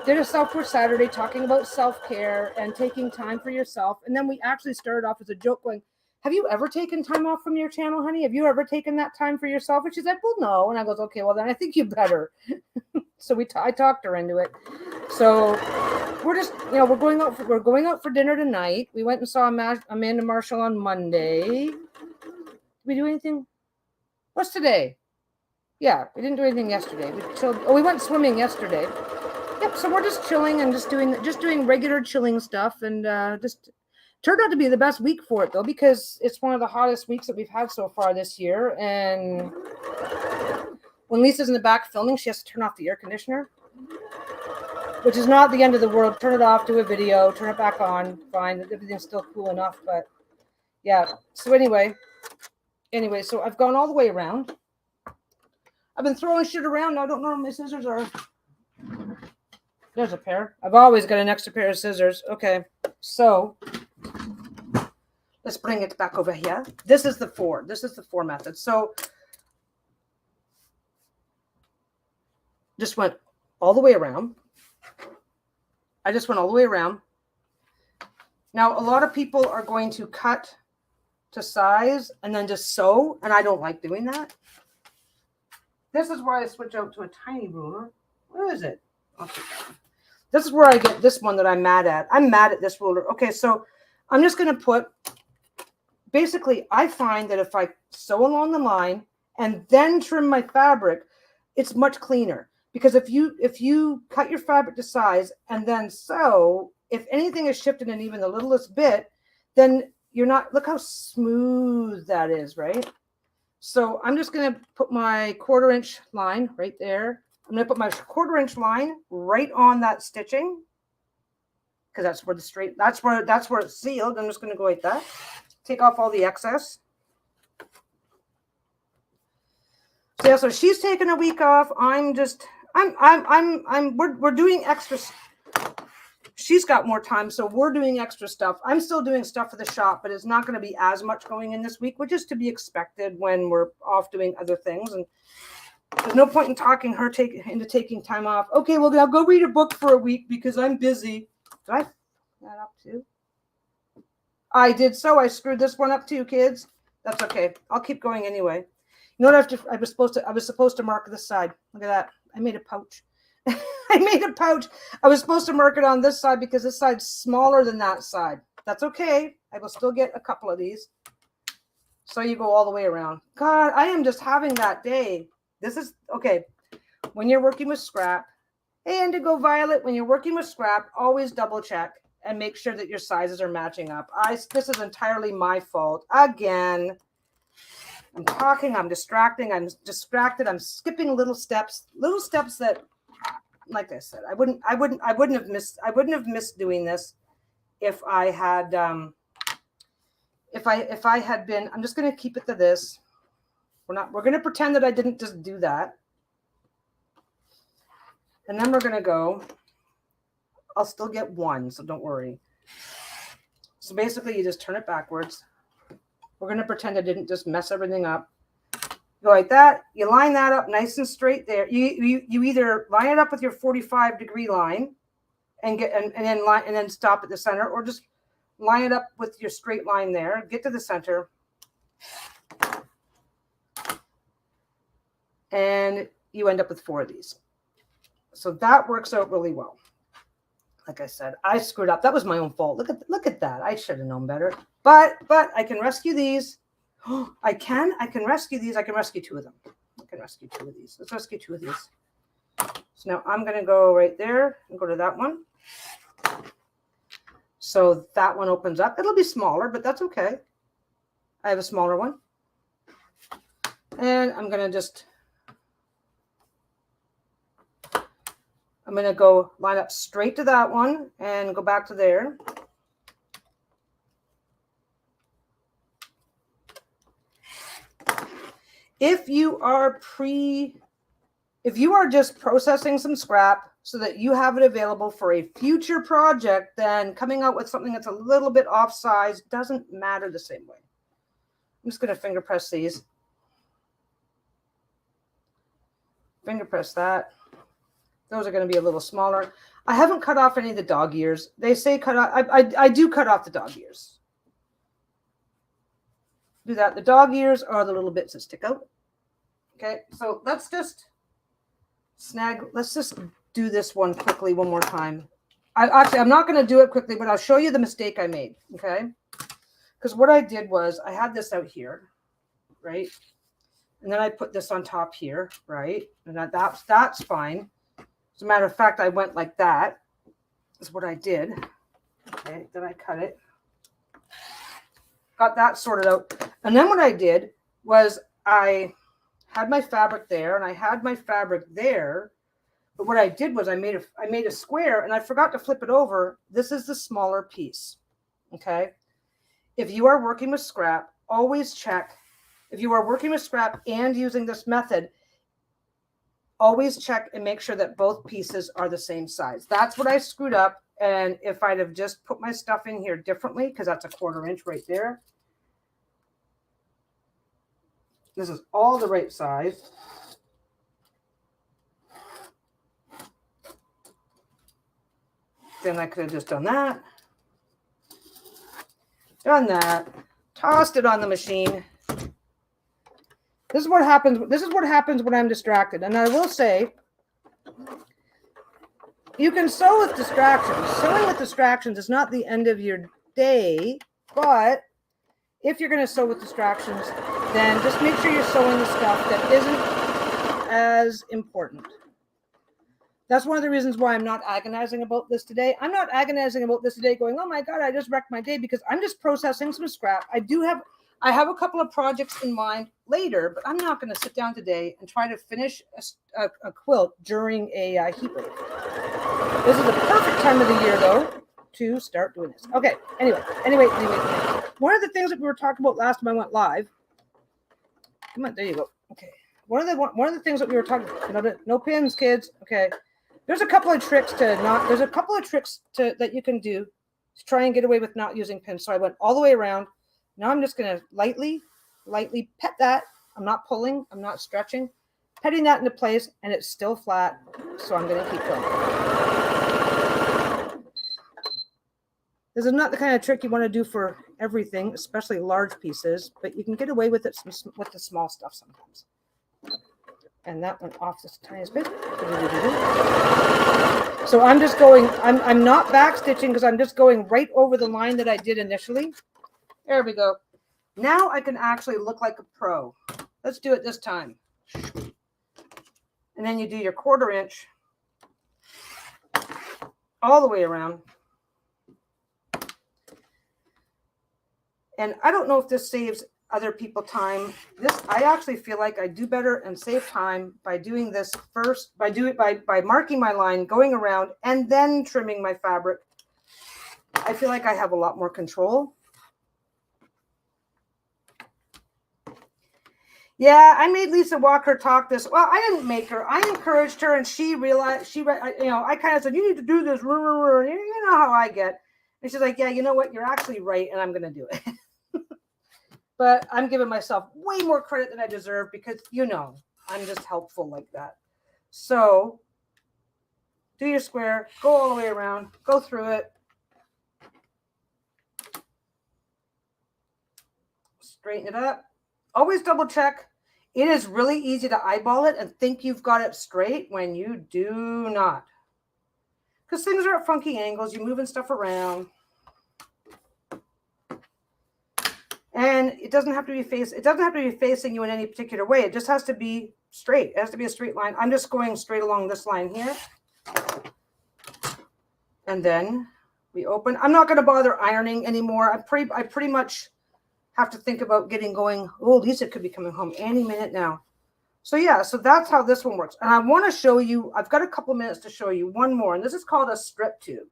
did a Self-Care Saturday talking about self-care and taking time for yourself. And then we actually started off as a joke going, have you ever taken time off from your channel, honey? Have you ever taken that time for yourself? And she said, well, no. And I goes, okay, well, then I think you better. So I talked her into it. So we're just, we're going out for dinner tonight. We went and saw Amanda Marshall on Monday. Did we do anything? What's today? Yeah, we didn't do anything yesterday. We went swimming yesterday. Yep. So we're just chilling and just doing regular chilling stuff, and just turned out to be the best week for it, though, because it's one of the hottest weeks that we've had so far this year. And when Lisa's in the back filming, she has to turn off the air conditioner, which is not the end of the world. Turn it off, do a video, turn it back on. Fine, everything's still cool enough. But yeah. So anyway, so I've gone all the way around. I've been throwing shit around. Now I don't know where my scissors are. There's a pair. I've always got an extra pair of scissors. Okay, so let's bring it back over here. This is the 4. This is the 4 method. So just went all the way around. I just went all the way around. Now, a lot of people are going to cut to size and then just sew. And I don't like doing that. This is where I switch out to a tiny ruler. Where is it? I'll take that one. This is where I get this one that I'm mad at. I'm mad at this ruler. Okay, so I'm just going to put, basically, I find that if I sew along the line and then trim my fabric, it's much cleaner. Because if you cut your fabric to size and then sew, if anything is shifted in even the littlest bit, then you're not, look how smooth that is, right? So I'm just going to put my 1/4 inch line right there. I'm going to put my 1/4 inch line right on that stitching, because that's where the straight, that's where it's sealed. I'm just going to go like that. Take off all the excess. So yeah, so she's taking a week off. We're doing extra. She's got more time, so we're doing extra stuff. I'm still doing stuff for the shop, but it's not going to be as much going in this week, which is to be expected when we're off doing other things. And there's no point in talking her into taking time off. Okay, well, I'll go read a book for a week because I'm busy. Did I fuck that up too? I did so. I screwed this one up too, kids. That's okay. I'll keep going anyway. You know what I was supposed to mark this side. Look at that. I made a pouch. I made a pouch. I was supposed to mark it on this side because this side's smaller than that side. That's okay. I will still get a couple of these. So you go all the way around. God, I am just having that day. This is, okay. When you're working with scrap, hey, Indigo Violet, when you're working with scrap, always double check and make sure that your sizes are matching up. This is entirely my fault. Again, I'm talking, I'm distracted, I'm skipping little steps that, like I said, I wouldn't have missed doing this if I had if I had been. I'm just going to keep it to this. We're going to pretend that I didn't just do that. And then we're going to go, I'll still get one, so don't worry. So basically you just turn it backwards. We're going to pretend I didn't just mess everything up. Go like that. You line that up nice and straight there. You either line it up with your 45-degree line and then stop at the center, or just line it up with your straight line there. Get to the center, and you end up with 4 of these. So that works out really well. Like I said, I screwed up. That was my own fault. Look at that. I should have known better. But I can rescue these. I can rescue these. I can rescue 2 of them. I can rescue 2 of these. Let's rescue 2 of these. So now I'm going to go right there and go to that one. So that one opens up. It'll be smaller, but that's okay. I have a smaller one. And I'm going to go line up straight to that one and go back to there. If you are just processing some scrap so that you have it available for a future project, then coming out with something that's a little bit off size doesn't matter the same way. I'm just going to finger press these. Finger press that. Those are going to be a little smaller. I haven't cut off any of the dog ears. They say cut off. I do cut off the dog ears. Do that. The dog ears are the little bits that stick out. Okay, so let's just do this one quickly one more time. I'm not going to do it quickly, but I'll show you the mistake I made. Okay, because what I did was I had this out here, right? And then I put this on top here, right? And that's fine. As a matter of fact, I went like that. Is what I did. Okay, then I cut it. Got that sorted out. And then what I did was I had my fabric there and I had my fabric there. But what I did was I made a square and I forgot to flip it over. This is the smaller piece. Okay. If you are working with scrap, always check. If you are working with scrap and using this method, always check and make sure that both pieces are the same size. That's what I screwed up. And if I'd have just put my stuff in here differently, because that's a 1/4 inch right there. This is all the right size. Then I could have just done that. Done that. tossed it on the machine. This is what happens. This is what happens when I'm distracted. And I will say, you can sew with distractions. Sewing with distractions is not the end of your day, but if you're going to sew with distractions, then just make sure you're sewing the stuff that isn't as important. That's one of the reasons why I'm not agonizing about this today. I'm not agonizing about this today going, oh my God, I just wrecked my day, because I'm just processing some scrap. I have a couple of projects in mind later, but I'm not going to sit down today and try to finish a quilt during a heat wave. This is the perfect time of the year, though, to start doing this. Okay, anyway. One of the things that we were talking about last time I went live, come on, there you go. Okay. One of the things that we were talking about, no pins, kids. Okay. There's a couple of tricks that you can do to try and get away with not using pins. So I went all the way around. Now I'm just going to lightly pet that. I'm not pulling. I'm not stretching. Petting that into place, and it's still flat. So I'm going to keep going. This is not the kind of trick you want to do for everything, especially large pieces, but you can get away with it with the small stuff sometimes. And that went off just the tiniest bit. So I'm just going, I'm not back stitching because I'm just going right over the line that I did initially. There we go. Now I can actually look like a pro. Let's do it this time. And then you do your 1/4 inch all the way around. And I don't know if this saves other people time. I actually feel like I do better and save time by doing this first, by marking my line, going around, and then trimming my fabric. I feel like I have a lot more control. Yeah, I made Lisa Walker talk this. Well, I didn't make her. I encouraged her, and she realized, I kind of said, you need to do this. You know how I get. And she's like, yeah, you know what? You're actually right, and I'm going to do it. But I'm giving myself way more credit than I deserve because, I'm just helpful like that. So do your square, go all the way around, go through it. Straighten it up. Always double check. It is really easy to eyeball it and think you've got it straight when you do not. Because things are at funky angles. You're moving stuff around. And it doesn't have to be facing you in any particular way. It just has to be straight. It has to be a straight line. I'm just going straight along this line here. And then we open. I'm not going to bother ironing anymore. I pretty much have to think about getting going. Oh, Lisa could be coming home any minute now. So yeah, so that's how this one works. And I want to show you, I've got a couple minutes to show you one more. And this is called a strip tube.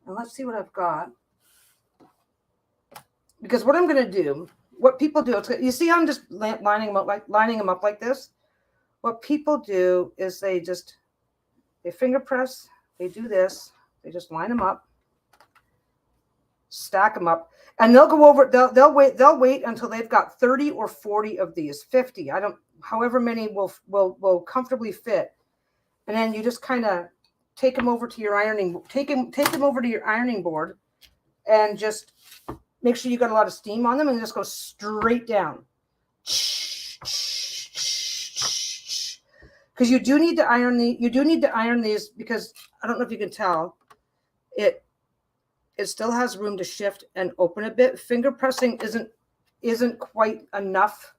And let's see what I've got. Because what I'm going to do, what people do, you see I'm just lining them up like this. What people do is they finger press, they do this, they just line them up, stack them up, and they'll go over, they'll wait until they've got 30 or 40 of these, 50, however many will comfortably fit. And then you just kind of take them over to your ironing, take them over to your ironing board and just make sure you got a lot of steam on them and just go straight down. Because you do need to iron these because I don't know if you can tell, it still has room to shift and open a bit. Finger pressing isn't quite enough.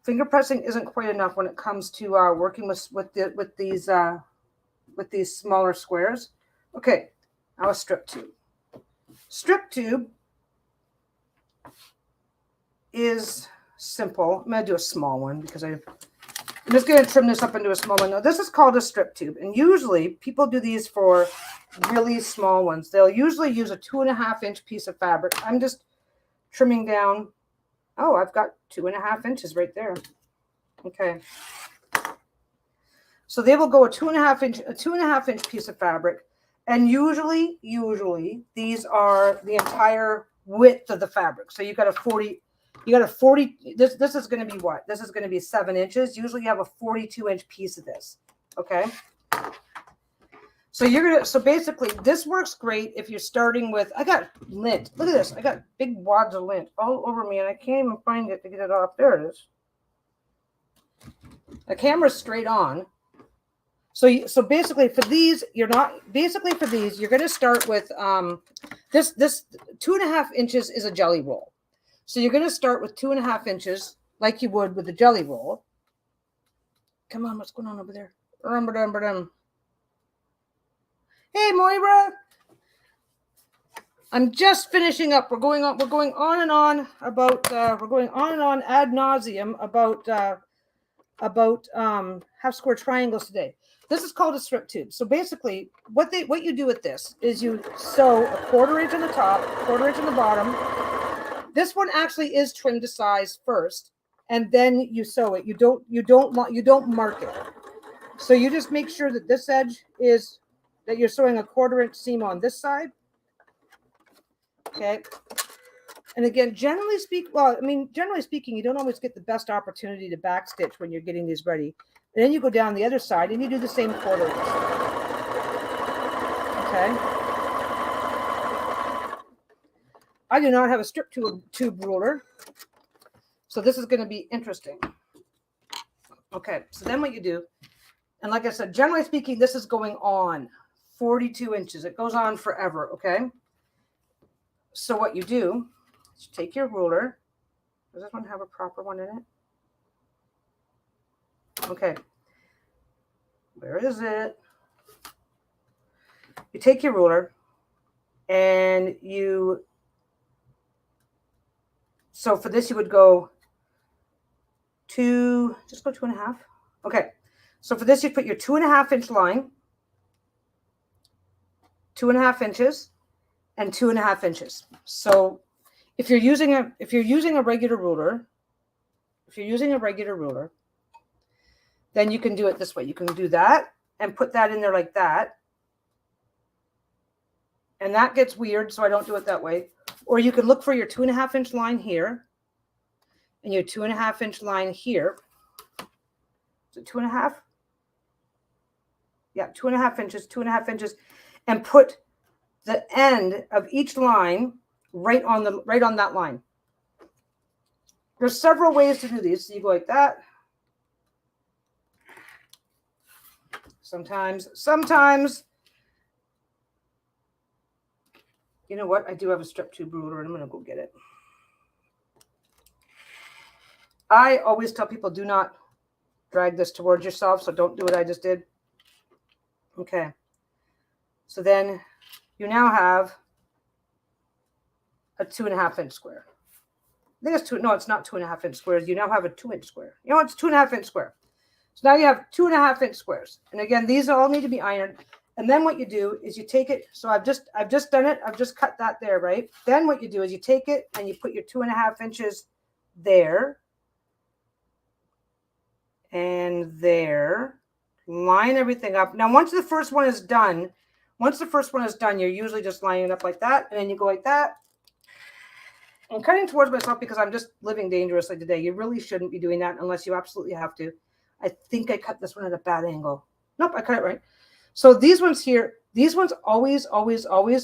Finger pressing isn't quite enough when it comes to working with these smaller squares. Okay, now a strip tube. Strip tube is simple. I'm going to do a small one because I'm just going to trim this up into a small one. Now, this is called a strip tube. And usually people do these for really small ones. They'll usually use a 2.5 inch piece of fabric. I'm just trimming down. Oh, I've got 2.5 inches right there. Okay. So they will go a 2.5 inch piece of fabric. And usually these are the entire width of the fabric. So you got a 40, this is going to be what? This is going to be 7 inches. Usually you have a 42 inch piece of this. Okay. So basically this works great if you're starting with, I got lint. Look at this. I got big wads of lint all over me and I can't even find it to get it off. There it is. The camera's straight on. So basically for these, you're going to start with this 2.5 inches is a jelly roll. So you're going to start with 2.5 inches like you would with a jelly roll. Come on, what's going on over there? Hey, Moira. I'm just finishing up. We're going on and on about ad nauseum about half square triangles today. This is called a strip tube. So basically what you do with this is you sew a 1/4 inch on the top, 1/4 inch on the bottom. This one actually is trimmed to size first, and then you sew it. You don't mark it. So you just make sure that this edge is that you're sewing a 1/4 inch seam on this side. Okay. And again, generally speaking, you don't always get the best opportunity to backstitch when you're getting these ready. And then you go down the other side and you do the same 1/4 inch. Okay. I do not have a strip tube ruler, so this is going to be interesting. Okay, so then what you do, and like I said, generally speaking, this is going on 42 inches. It goes on forever, okay? So what you do is you take your ruler. Does this one have a proper one in it? Okay. Where is it? You take your ruler and so for this you would go just go 2.5. Okay. So for this you put your 2.5 inch line, 2.5 inches, and 2.5 inches. So if you're using a regular ruler, then you can do it this way. You can do that and put that in there like that. And that gets weird, so I don't do it that way. Or you can look for your 2.5 inch line here and your 2.5 inch line here. Is it 2.5? Yeah, 2.5 inches, 2.5 inches, and put the end of each line right on that line. There's several ways to do these. So you go like that. Sometimes, you know what? I do have a strip tube ruler and I'm going to go get it. I always tell people do not drag this towards yourself, so don't do what I just did. Okay. So then you now have a 2.5 inch square. I think it's it's not 2.5 inch squares. You now have a 2 inch square. You know, it's 2.5 inch square. So now you have 2.5 inch squares. And again, these all need to be ironed. And then what you do is you take it. So I've just done it. I've just cut that there, right? Then what you do is you take it and you put your 2.5 inches there and there. Line everything up. Now, once the first one is done, you're usually just lining it up like that. And then you go like that. I'm cutting towards myself because I'm just living dangerously today. You really shouldn't be doing that unless you absolutely have to. I think I cut this one at a bad angle. Nope, I cut it right. So these ones here, always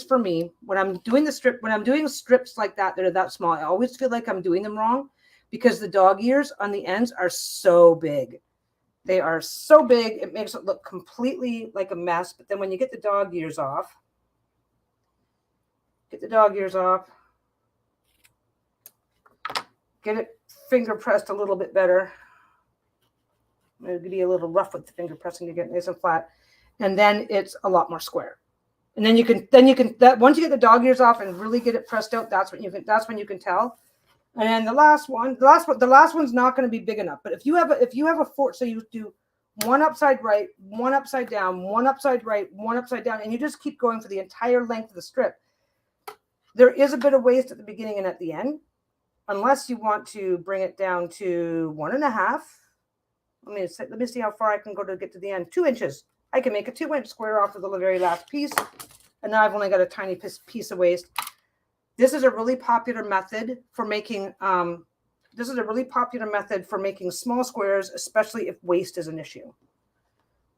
for me, when I'm doing strips like that are that small, I always feel like I'm doing them wrong because the dog ears on the ends are so big. They are so big, it makes it look completely like a mess. But then when you get the dog ears off, get it finger pressed a little bit better. It'll be a little rough with the finger pressing to get it nice and flat. And then it's a lot more square. And then you can once you get the dog ears off and really get it pressed out, that's when you can tell. And then the last one's not going to be big enough. But if you have a four, so you do one upside right, one upside down, one upside right, one upside down, and you just keep going for the entire length of the strip. There is a bit of waste at the beginning and at the end, unless you want to bring it down to 1.5. Let me see how far I can go to get to the end. 2 inches. I can make a 2 inch square off of the very last piece. And now I've only got a tiny piece of waste. This is a really popular method for making small squares, especially if waste is an issue.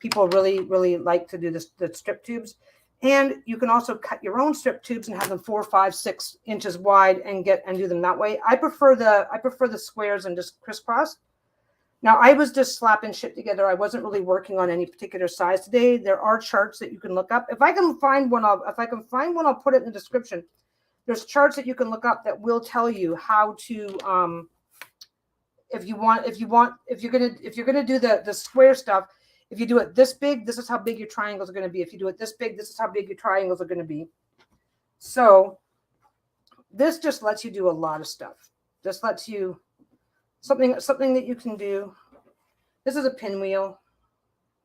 people really like to do this, the strip tubes. And you can also cut your own strip tubes and have them 4, 5, 6 inches wide and do them that way. I prefer the squares and just crisscross. Now I was just slapping shit together. I wasn't really working on any particular size today. There are charts that you can look up. If I can find one, I'll put it in the description. There's charts that you can look up that will tell you how to if you're gonna do the square stuff. If you do it this big, this is how big your triangles are going to be. If you do it this big, this is how big your triangles are going to be. So this just lets you do a lot of stuff. Just lets you something that you can do. This is a pinwheel.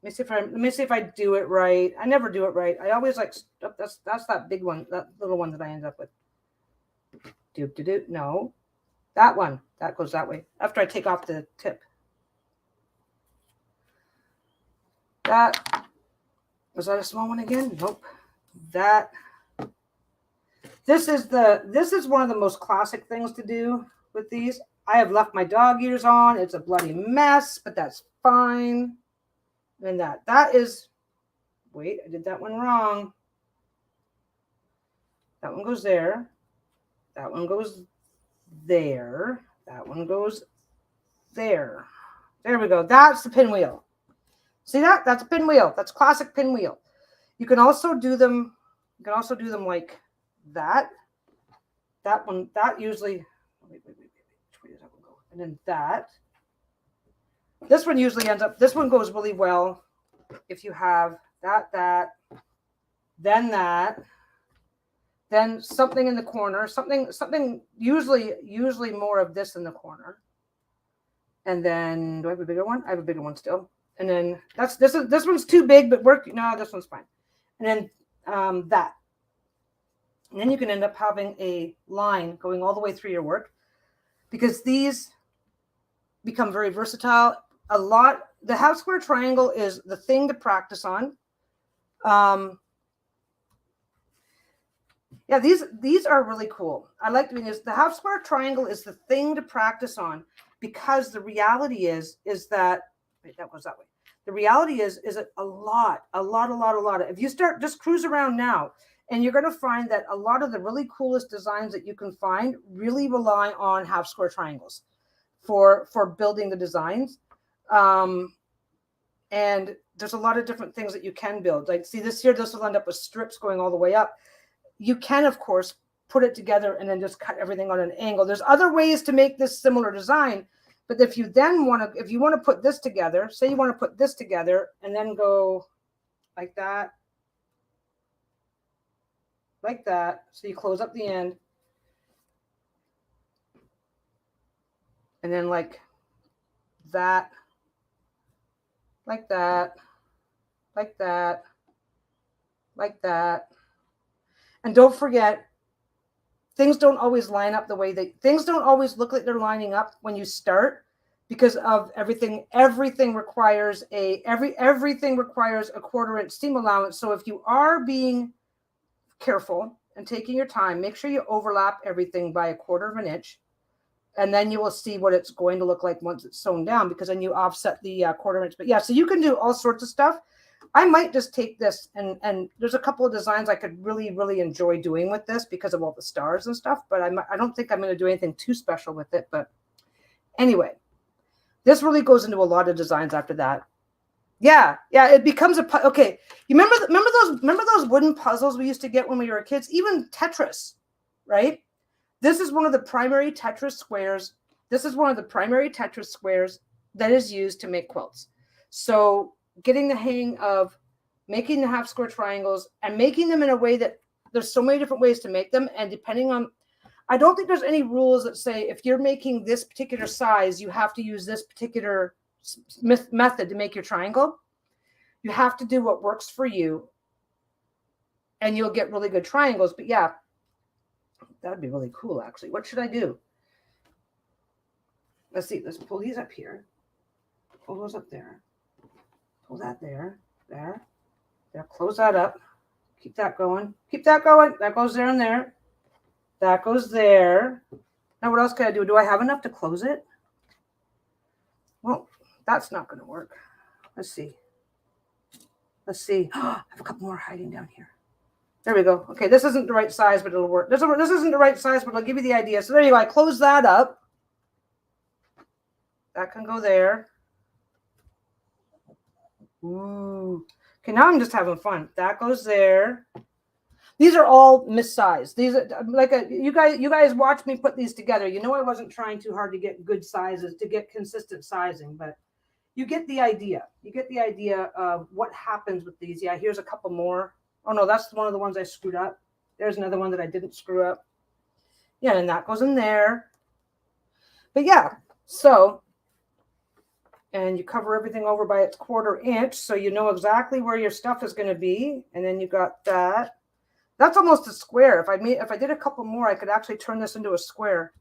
Let me see if I do it right. I never do it right. I always like that's that big one, that little one that I end up with. No, that one that goes that way after I take off the tip. Was that a small one again? Nope. This is one of the most classic things to do with these. I have left my dog ears on. It's a bloody mess, but that's fine. And that is, wait, I did that one wrong. That one goes there. That one goes there. That one goes there. There we go. That's the pinwheel. See that? That's a pinwheel. That's classic pinwheel. You can also do them. You can also do them like that. That one. That usually. Wait. Which way does that one go? And then that. This one usually ends up. This one goes really well if you have that, then that, then something in the corner. Something. Usually more of this in the corner. And then do I have a bigger one? I have a bigger one still. And then this one's too big, but no, this one's fine. And then that. And then you can end up having a line going all the way through your work because these become very versatile. The half square triangle is the thing to practice on. Yeah, these are really cool. I like doing this. The half square triangle is the thing to practice on because the reality is that that goes that way. The reality is a lot. If you start just cruise around now, and you're going to find that a lot of the really coolest designs that you can find really rely on half square triangles for building the designs. And there's a lot of different things that you can build. Like, see this here, this will end up with strips going all the way up. You can, of course, put it together and then just cut everything on an angle. There's other ways to make this similar design. But if you want to put this together, say you want to put this together and then go like that, so you close up the end, and then like that, like that, like that, like that. And don't forget, things don't always line up the way things don't always look like they're lining up when you start because of everything. Everything requires everything requires a 1/4 inch seam allowance. So if you are being careful and taking your time, make sure you overlap everything by a 1/4 inch, and then you will see what it's going to look like once it's sewn down, because then you offset the 1/4 inch. But yeah, so you can do all sorts of stuff. I might just take this and there's a couple of designs I could really enjoy doing with this because of all the stars and stuff, but I don't think I'm going to do anything too special with it. But anyway, this really goes into a lot of designs after that. Yeah, it becomes okay. You remember those wooden puzzles we used to get when we were kids? Even Tetris, right? This is one of the primary Tetris squares. This is one of the primary Tetris squares that is used to make quilts. So getting the hang of making the half square triangles and making them in a way that there's so many different ways to make them. And depending on, I don't think there's any rules that say if you're making this particular size, you have to use this particular method to make your triangle. You have to do what works for you and you'll get really good triangles. But yeah, that'd be really cool, actually. What should I do? Let's see. Let's pull these up here. Pull those up there. Pull that there. Close that up. Keep that going. That goes there and there. That goes there. Now, what else can I do? Do I have enough to close it? Well, that's not going to work. Let's see. Let's see. I have a couple more hiding down here. There we go. Okay, this isn't the right size, but it'll work. This isn't the right size, but I'll give you the idea. So there you go. I close that up. That can go there. Ooh. Okay, now I'm just having fun. That goes there. These are all missized. These are like you guys watch me put these together. You know I wasn't trying too hard to get good sizes, to get consistent sizing, but you get the idea. You get the idea of what happens with these. Yeah, here's a couple more. Oh no, that's one of the ones I screwed up. There's another one that I didn't screw up. Yeah, and that goes in there. But yeah, so, and you cover everything over by its 1/4 inch, so you know exactly where your stuff is going to be. And then you got that. That's almost a square. If I did a couple more, I could actually turn this into a square.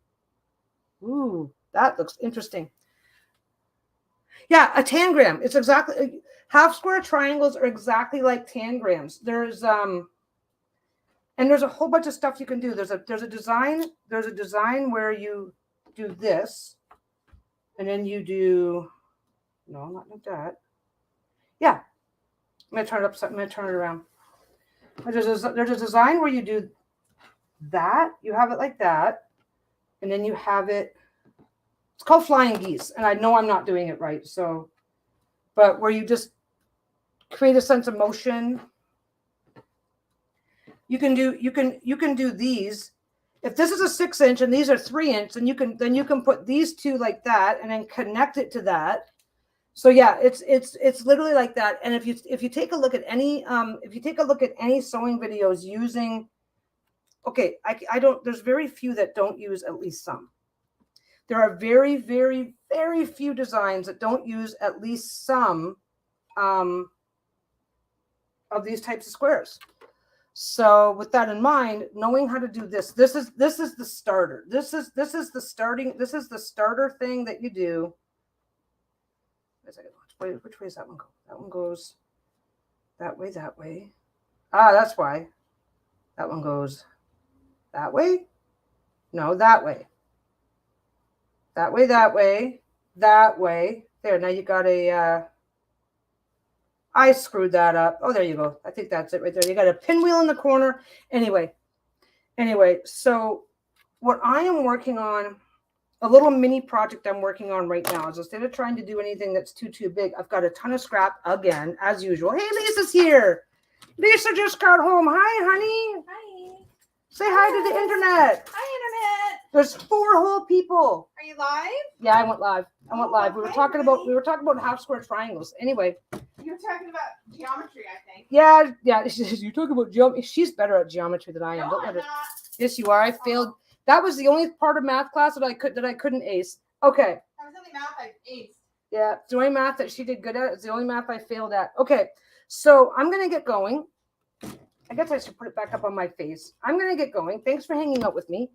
Ooh, that looks interesting. Yeah, a tangram. It's exactly, half square triangles are exactly like tangrams. There's and there's a whole bunch of stuff you can do. There's a design where you do this, and then you do, no, not like that. Yeah, I'm gonna turn it up. I'm gonna turn it around. There's a design where you do that. You have it like that, and then you have it. It's called flying geese, and I know I'm not doing it right. So, but where you just create a sense of motion. You can do these. If this is a 6 inch and these are 3 inch, then you can put these two like that and then connect it to that. So yeah, it's literally like that. And if you take a look at any sewing videos using, okay, I don't, there's very few that don't use at least some. There are very, very, very few designs that don't use at least some of these types of squares. So with that in mind, knowing how to do this is the starter. This is the starter thing that you do. Which way does that one go? That one goes that way, that way. Ah, that's why. That one goes that way. No, that way. That way, that way, that way. There, now you got a, I screwed that up. Oh, there you go. I think that's it right there. You got a pinwheel in the corner. Anyway, so what I am working on, a little mini project I'm working on right now is, instead of trying to do anything that's too big, I've got a ton of scrap again, as usual. Hey, Lisa's here. Lisa just got home. Hi, honey. Hi. Say hi to the internet. Hi, internet. There's 4 whole people. Are you live? Yeah, I went live. We were hi, talking honey. about half square triangles. Anyway. You were talking about geometry, I think. Yeah. You're talking about geometry. She's better at geometry than I am. No, I'm not. Yes, you are. I failed. That was the only part of math class that I couldn't ace. Okay. That was the only math I aced. Yeah, it's the only math that she did good at. It's the only math I failed at. Okay, so I'm gonna get going. I guess I should put it back up on my face. I'm gonna get going. Thanks for hanging out with me.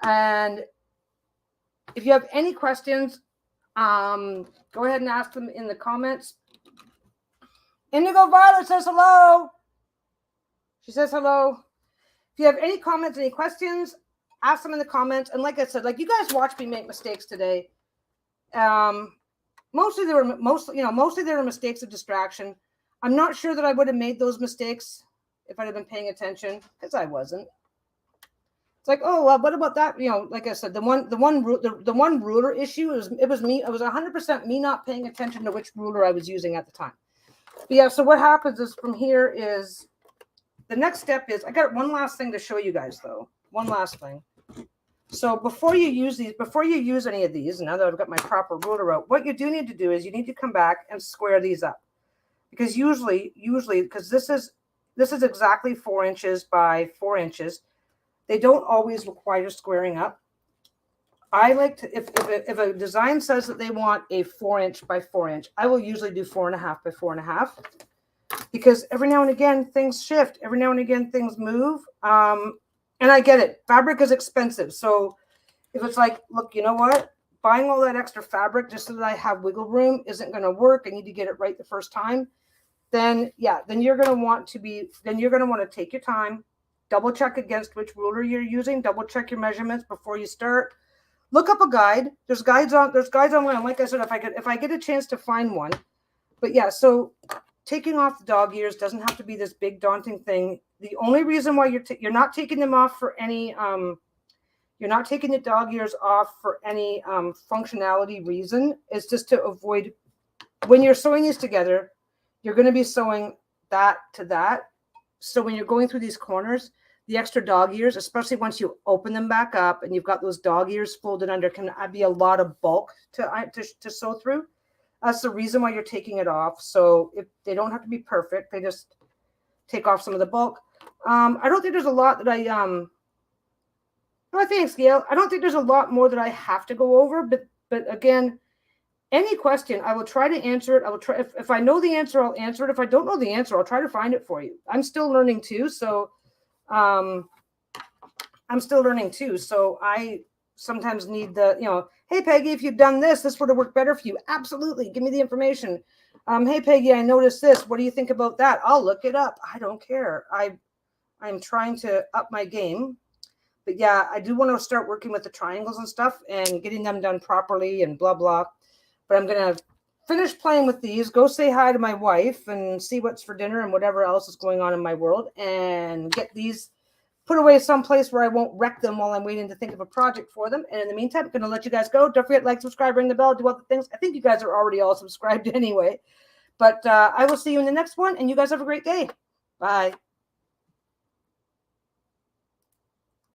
And if you have any questions, go ahead and ask them in the comments. Indigo Violet says hello. She says hello. If you have any comments, any questions, ask them in the comments. And like I said, like, you guys watch me make mistakes today. Mostly they were mistakes of distraction. I'm not sure that I would have made those mistakes if I'd have been paying attention, because I wasn't. It's like, oh well, what about that? Like I said, the one ruler issue it was me. It was 100% me not paying attention to which ruler I was using at the time. But yeah. So what happens is, from here is, the next step is, I got one last thing to show you guys though. One last thing. So before you use any of these, now that I've got my proper ruler out, what you do need to do is you need to come back and square these up, because usually, because this is exactly 4 inches by 4 inches, they don't always require squaring up. I like to, if a design says that they want a 4 inch by 4 inch, I will usually do 4.5 by 4.5, because every now and again things shift. Every now and again things move. And I get it. Fabric is expensive. So if it's like, look, you know what? Buying all that extra fabric just so that I have wiggle room isn't going to work. I need to get it right the first time. Then you're going to want to take your time, double check against which ruler you're using, double check your measurements before you start. Look up a guide. There's guides online. Like I said, if I get a chance to find one. But yeah, so taking off the dog ears doesn't have to be this big daunting thing. The only reason why you're not taking them off for any you're not taking the dog ears off for any functionality reason is just to avoid, when you're sewing these together, you're going to be sewing that to that. So when you're going through these corners, the extra dog ears, especially once you open them back up and you've got those dog ears folded under, can be a lot of bulk to sew through. That's the reason why you're taking it off. So if they don't have to be perfect, they just take off some of the bulk. I don't think there's a lot that no, thanks, Gail. I don't think there's a lot more that I have to go over, but again, any question, I will try to answer it. I will try, if I know the answer, I'll answer it. If I don't know the answer, I'll try to find it for you. I'm still learning too. So I sometimes need the, hey, Peggy, if you've done this, this would have worked better for you. Absolutely. Give me the information. Hey, Peggy, I noticed this. What do you think about that? I'll look it up. I don't care. I'm trying to up my game. But yeah, I do want to start working with the triangles and stuff and getting them done properly and blah, blah. But I'm going to finish playing with these, go say hi to my wife and see what's for dinner and whatever else is going on in my world, and get these put away someplace where I won't wreck them while I'm waiting to think of a project for them. And in the meantime, I'm going to let you guys go. Don't forget, like, subscribe, ring the bell, do other things. I think you guys are already all subscribed anyway. But I will see you in the next one, and you guys have a great day. Bye.